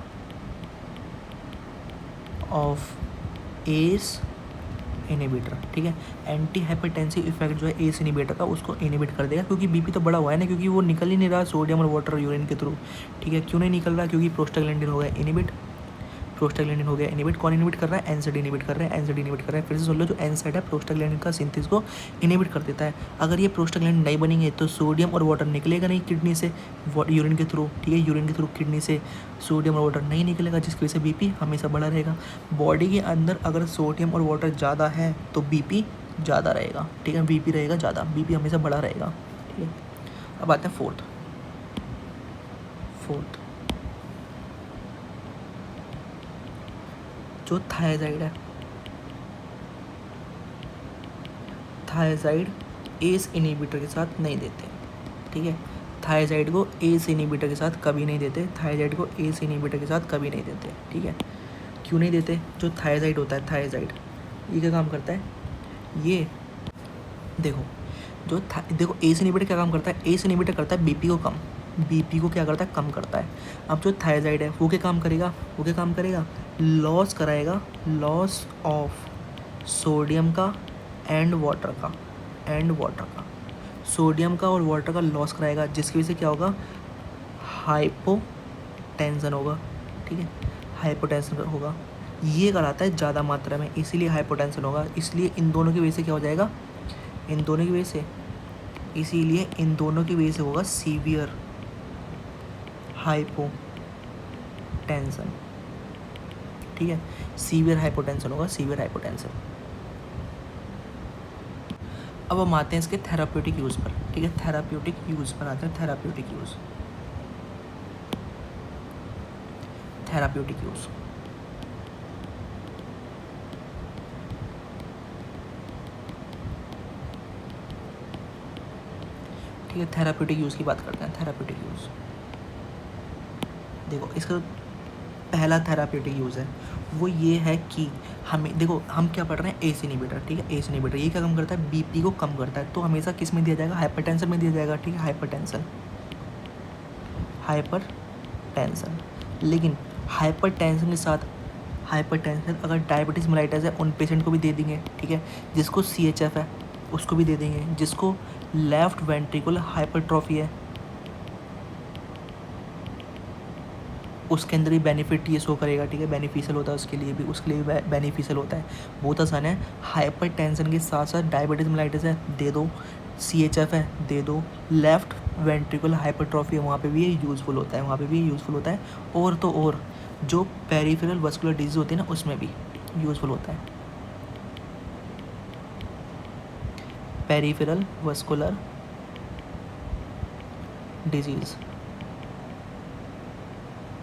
of ACE inhibitor, ठीक है। एंटी हाइपरटेंसिव इफेक्ट जो है एस इनहिबिटर का, उसको इनहिबिट कर देगा, क्योंकि बीपी तो बड़ा हुआ है ना, क्योंकि वो निकल ही नहीं रहा सोडियम और वाटर यूरिन के थ्रू, ठीक है। क्यों नहीं निकल रहा, क्योंकि प्रोस्टाग्लैंडिन हो गया इनहिबिट, प्रोस्टाग्लैंडिन हो गया इनहिबिट। कौन इनहिबिट कर रहा है, एनसेड इनहिबिट कर रहा है, एनसेड इनहिबिट कर रहा है। फिर से सुन लो, जो एनसेड है प्रोस्टाग्लैंडिन का सिंथेसिस को इनहिबिट कर देता है। अगर ये प्रोस्टाग्लैंडिन नहीं बनेंगे तो सोडियम और वाटर निकलेगा नहीं किडनी से यूरिन के थ्रू, ठीक है, यूरिन के थ्रू किडनी से सोडियम और वाटर नहीं निकलेगा, जिसकी वजह से बीपी हमेशा बढ़ा रहेगा। बॉडी के अंदर अगर सोडियम और वाटर ज़्यादा है तो बीपी ज़्यादा रहेगा, ठीक है, बीपी रहेगा ज़्यादा, बीपी हमेशा बड़ा रहेगा, ठीक है। अब आते हैं फोर्थ, जो थायराइड है, थायराइड एस इनहिबिटर के साथ नहीं देते, ठीक है। थायराइड को एस इनहिबिटर के साथ कभी नहीं देते, थायराइड को एस इनहिबिटर के साथ कभी नहीं देते, ठीक है। क्यों नहीं देते? जो थायराइड होता है, थायराइड ये क्या काम करता है, ये देखो देखो एस इनहिबिटर क्या काम करता है, एस इनहिबिटर करता है बीपी को कम, बीपी को क्या करता है, कम करता है। अब जो थायराइड है वो क्या काम करेगा, वो क्या काम करेगा, लॉस कराएगा, लॉस ऑफ सोडियम का एंड वाटर का, सोडियम का और वाटर का लॉस कराएगा, जिसकी वजह से क्या होगा, हाइपोटेंशन होगा, ठीक है, हाइपोटेंशन होगा। ये कराता है ज़्यादा मात्रा में, इसीलिए हाइपोटेंशन होगा। इसलिए इन दोनों की वजह से क्या हो जाएगा, इन दोनों की वजह से, इसीलिए इन दोनों की वजह से होगा सीवियर हाइपोटेंशन, ठीक है, सीवियर हाइपोटेंशन होगा, सीवियर हाइपोटेंशन। अब हम आते हैं इसके थेराप्यूटिक यूज़ पर, ठीक है, थेराप्यूटिक यूज़ पर आते हैं, थेराप्यूटिक यूज़, थेराप्यूटिक यूज़, ठीक है। थेराप्यूटिक यूज़ की बात करते हैं, थेराप्यूटिक यूज़। देखो इसका पहला थेराप्यूटिक यूज़ है वो ये है कि हमें, देखो हम क्या पढ़ रहे हैं, एस इनहिबिटर, ठीक है, एस इनहिबिटर ये क्या काम करता है, बीपी को कम करता है। तो हमेशा किस में दिया जाएगा, हाइपरटेंशन में दिया जाएगा, ठीक है, हाइपरटेंशन, हाइपरटेंशन। लेकिन हाइपरटेंशन के साथ, हाइपरटेंशन अगर डायबिटीज़ मेलाइटस है उन पेशेंट को भी दे देंगे, ठीक है, जिसको CHF है उसको भी दे देंगे, जिसको लेफ्ट वेंट्रिकुलर हाइपरट्रॉफी है उसके अंदर ही बेनिफिट ये शो करेगा, ठीक है, बेनिफिशियल होता है उसके लिए भी, उसके लिए भी बेनिफिशियल होता है। बहुत आसान है, हाइपरटेंशन के साथ साथ डायबिटीज़ मेलाइटस है दे दो, CHF है दे दो, लेफ्ट वेंट्रिकुलर हाइपरट्रॉफी है वहाँ पे भी ये यूज़फुल होता है, वहाँ पे भी यूज़फुल होता है। और तो और जो पेरिफेरल वस्कुलर डिजीज़ होती है ना उसमें भी यूज़फुल होता है, पेरिफेरल वस्कुलर डिजीज़,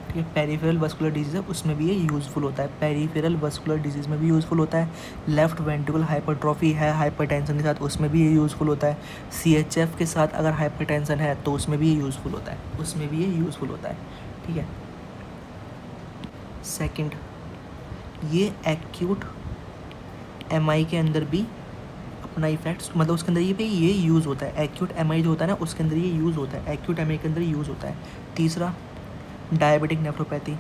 ठीक है, पेरिफेरल वस्कुलर डिजीज़ है उसमें भी ये यूज़फुल होता है, पेरिफेरल वस्कुलर डिजीज़ में भी यूज़फुल होता है। लेफ्ट वेंट्रिकुलर हाइपरट्रॉफी है हाइपरटेंशन के साथ उसमें भी ये यूज़फुल होता है। CHF के साथ अगर हाइपरटेंशन है तो उसमें भी ये यूज़फुल होता है, उसमें भी ये यूज़फुल होता है, ठीक है। सेकंड, ये एक्यूट MI के अंदर भी अपना इफेक्ट्स, मतलब उसके अंदर ये यूज़ होता है, एक्यूट MI जो होता है ना उसके अंदर ये यूज़ होता है, एक्यूट MI के अंदर यूज़ होता है। तीसरा, डायबिटिक नेफ्रोपैथी,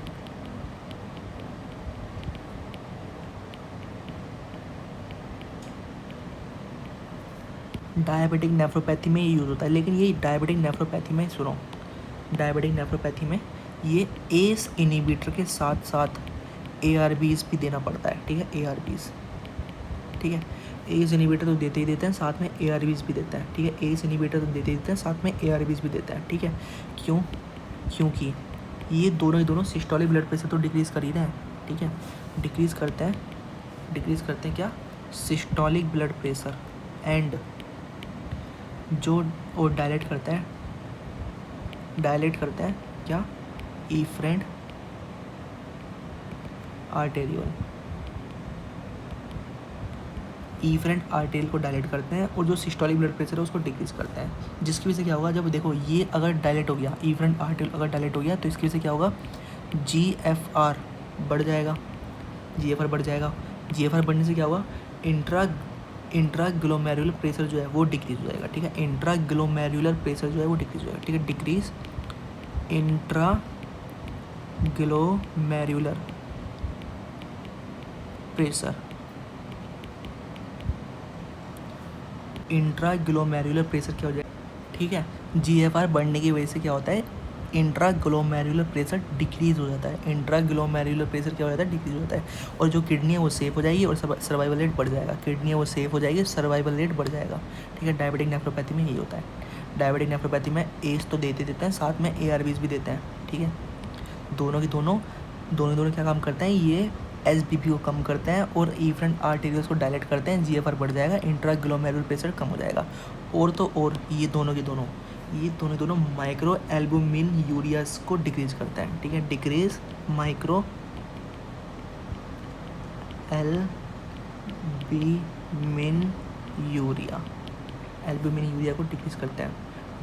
डायबिटिक नेफ्रोपैथी में ये यूज़ होता है। लेकिन ये डायबिटिक नेफ्रोपैथी में, सुनो, डायबिटिक नेफ्रोपैथी में ये एस इनहिबिटर के साथ साथ ARBs भी देना पड़ता है, ठीक है, ARBs, ठीक है। एस इनहिबिटर तो देते ही देते हैं, साथ में ARBs भी देता है, ठीक है, एस इनहिबिटर तो देते ही देते हैं, साथ में ARBs भी देता है, ठीक है। क्यों? क्योंकि ये दोनों ही दोनों सिस्टोलिक ब्लड प्रेशर तो डिक्रीज़ कर ही रहे हैं, ठीक है, डिक्रीज़ करते हैं क्या, सिस्टोलिक ब्लड प्रेशर, एंड जो और डायलेट करता है क्या, इफरेंट आर्टेरियल को डायलेट करते हैं, और जो सिस्टोलिक ब्लड प्रेशर है उसको डिक्रीज़ करते हैं। जिसकी वजह से क्या होगा, जब देखो ये अगर डायलेट हो गया, इफरेंट आर्टेरियल अगर डायलेट हो गया तो इसकी वजह से क्या होगा, GFR बढ़ जाएगा, GFR बढ़ने से क्या होगा, इंट्राग्लोमेरुलर प्रेशर जो है वो डिक्रीज़ हो जाएगा, ठीक है, इंट्राग्लोमेरुलर प्रेशर जो है वो डिक्रीज़ हो जाएगा, ठीक है, decrease intraglomerular pressure, intraglomerular pressure क्या हो जाएगा, ठीक है। GFR बढ़ने की वजह से क्या होता है, इंट्राग्लोमेरुलर प्रेशर डिक्रीज़ हो जाता है, इंट्राग्लोमेरुलर प्रेशर क्या हो जाता है, डिक्रीज़ हो जाता है। और जो किडनी है वो सेफ हो जाएगी और सर्वाइवल रेट बढ़ जाएगा, किडनी है वो सेफ हो जाएगी, सर्वाइवल रेट बढ़ जाएगा, ठीक है। डायबिटिक नेफ्रोपैथी में यही होता है, डायबिटिक नेफ्रोपैथी में एस तो देते हैं, साथ में ARBs भी देते हैं, ठीक है। दोनों क्या काम करते हैं, ये एसबीपी को कम करते हैं और इफरेंट आर्टेरियल्स को डायलेट करते हैं, जीएफआर बढ़ जाएगा, इंट्राग्लोमेरुलर प्रेशर कम हो जाएगा। और तो और ये दोनों के दोनों माइक्रो एल्बुमिन यूरियास को डिक्रीज करता है, ठीक है, डिक्रीज माइक्रो एल्बुमिन यूरिया को डिक्रीज करता है,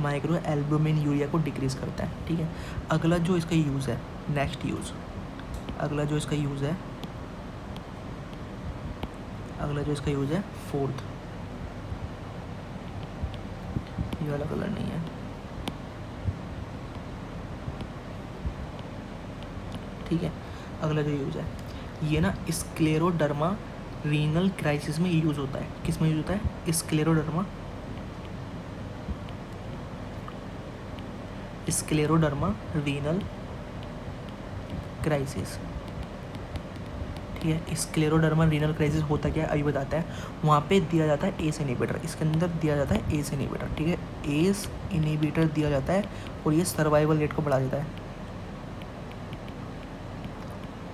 माइक्रो एल्बुमिन यूरिया को डिक्रीज करता है, ठीक है। अगला जो इसका यूज़ है, अगला जो इसका यूज़ है फोर्थ, ये वाला कलर नहीं है, ठीक है। अगला जो यूज़ है ये ना स्क्लेरोडर्मा रीनल क्राइसिस में यूज़ होता है। किस में यूज़ होता है? स्क्लेरोडर्मा रीनल क्राइसिस, ठीक है। स्क्लेरोडर्मा रीनल क्राइसिस होता क्या है अभी बताता है। वहाँ पे दिया जाता है एस इनहिबिटर, इसके अंदर दिया जाता है एस इनहिबिटर, ठीक है, एस इनहिबिटर दिया जाता है और ये सर्वाइवल रेट को बढ़ा देता है,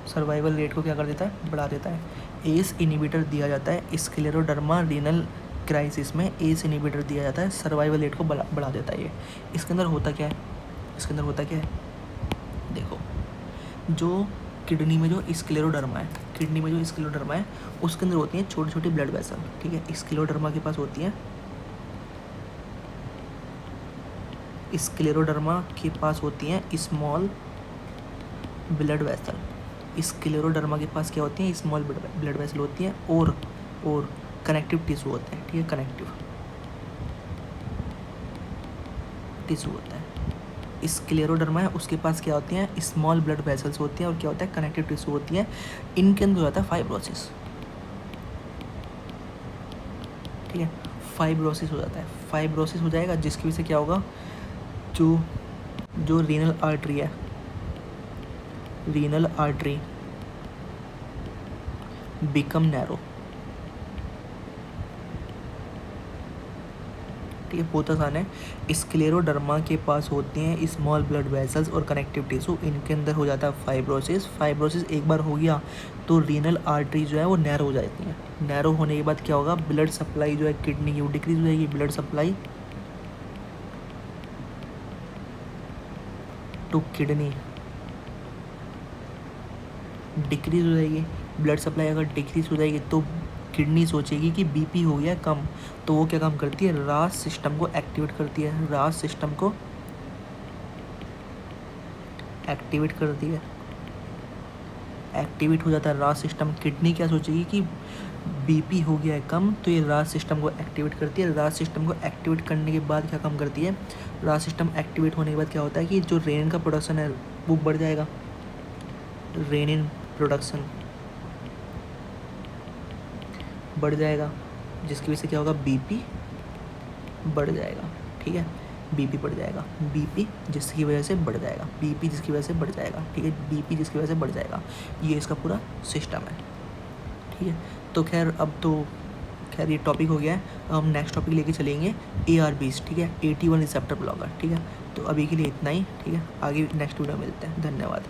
सर्वाइवल रेट को क्या कर देता है? बढ़ा देता है। एस इनहिबिटर दिया जाता है स्क्लेरोडर्मा रीनल क्राइसिस में, एस इनहिबिटर दिया जाता है, सर्वाइवल रेट को बढ़ा देता है ये। इसके अंदर होता क्या है? देखो, जो किडनी में जो स्क्लेरोडर्मा है, उसके अंदर होती हैं छोटी छोटी ब्लड वेसल, ठीक है। स्क्लेरोडर्मा के पास होती हैं, स्मॉल ब्लड वेसल। स्क्लेरोडर्मा के पास क्या होती हैं? स्मॉल ब्लड वेसल होती हैं और कनेक्टिव टिश्यू होता है, ठीक है, कनेक्टिव टिश्यू होता है। स्क्लेरोडर्मा है, उसके पास क्या होती हैं? स्मॉल ब्लड वेसल्स होती हैं और क्या होता है? कनेक्टिव टिश्यू होती है। इनके अंदर हो जाता है फाइब्रोसिस, ठीक है, फाइब्रोसिस हो जाता है। फाइब्रोसिस हो जाएगा जिसकी वजह से क्या होगा? जो रीनल आर्टरी है, बिकम नैरो, ठीक है, बहुत आसान है। स्क्लेरोडर्मा के पास होते हैं स्मॉल ब्लड वेसल्स और कनेक्टिव टिश्यू, इनके अंदर हो जाता है फाइब्रोसिस एक बार हो गया तो रीनल आर्टरी जो है वो नैरो हो जाती है। नैरो होने के बाद क्या होगा? ब्लड सप्लाई जो है किडनी की वो डिक्रीज हो जाएगी, blood supply to kidney decrease हो जाएगी। ब्लड सप्लाई अगर डिक्रीज हो जाएगी तो किडनी सोचेगी कि बीपी हो गया कम, तो वो क्या काम करती है? रास सिस्टम को एक्टिवेट करती है, एक्टिवेट हो जाता है रास सिस्टम। किडनी क्या सोचेगी कि बीपी हो गया है कम, तो ये रास सिस्टम को एक्टिवेट करती है। रास सिस्टम को एक्टिवेट करने के बाद क्या काम करती है? रास सिस्टम एक्टिवेट होने के बाद क्या होता है कि जो रेनिन का प्रोडक्शन है वो बढ़ जाएगा, रेनिन प्रोडक्शन बढ़ जाएगा, जिसकी वजह से क्या होगा? बीपी बढ़ जाएगा, ठीक है, बीपी बढ़ जाएगा, बीपी जिसकी वजह से बढ़ जाएगा, ठीक है, बीपी जिसकी वजह से बढ़ जाएगा। ये इसका पूरा सिस्टम है, ठीक है। तो खैर ये टॉपिक हो गया है। हम नेक्स्ट टॉपिक लेके चलेंगे ARBs, ठीक है, AT1 रिसेप्टर ब्लॉकर, ठीक है। तो अभी के लिए इतना ही, ठीक है, आगे नेक्स्ट वीडियो में मिलते हैं। धन्यवाद।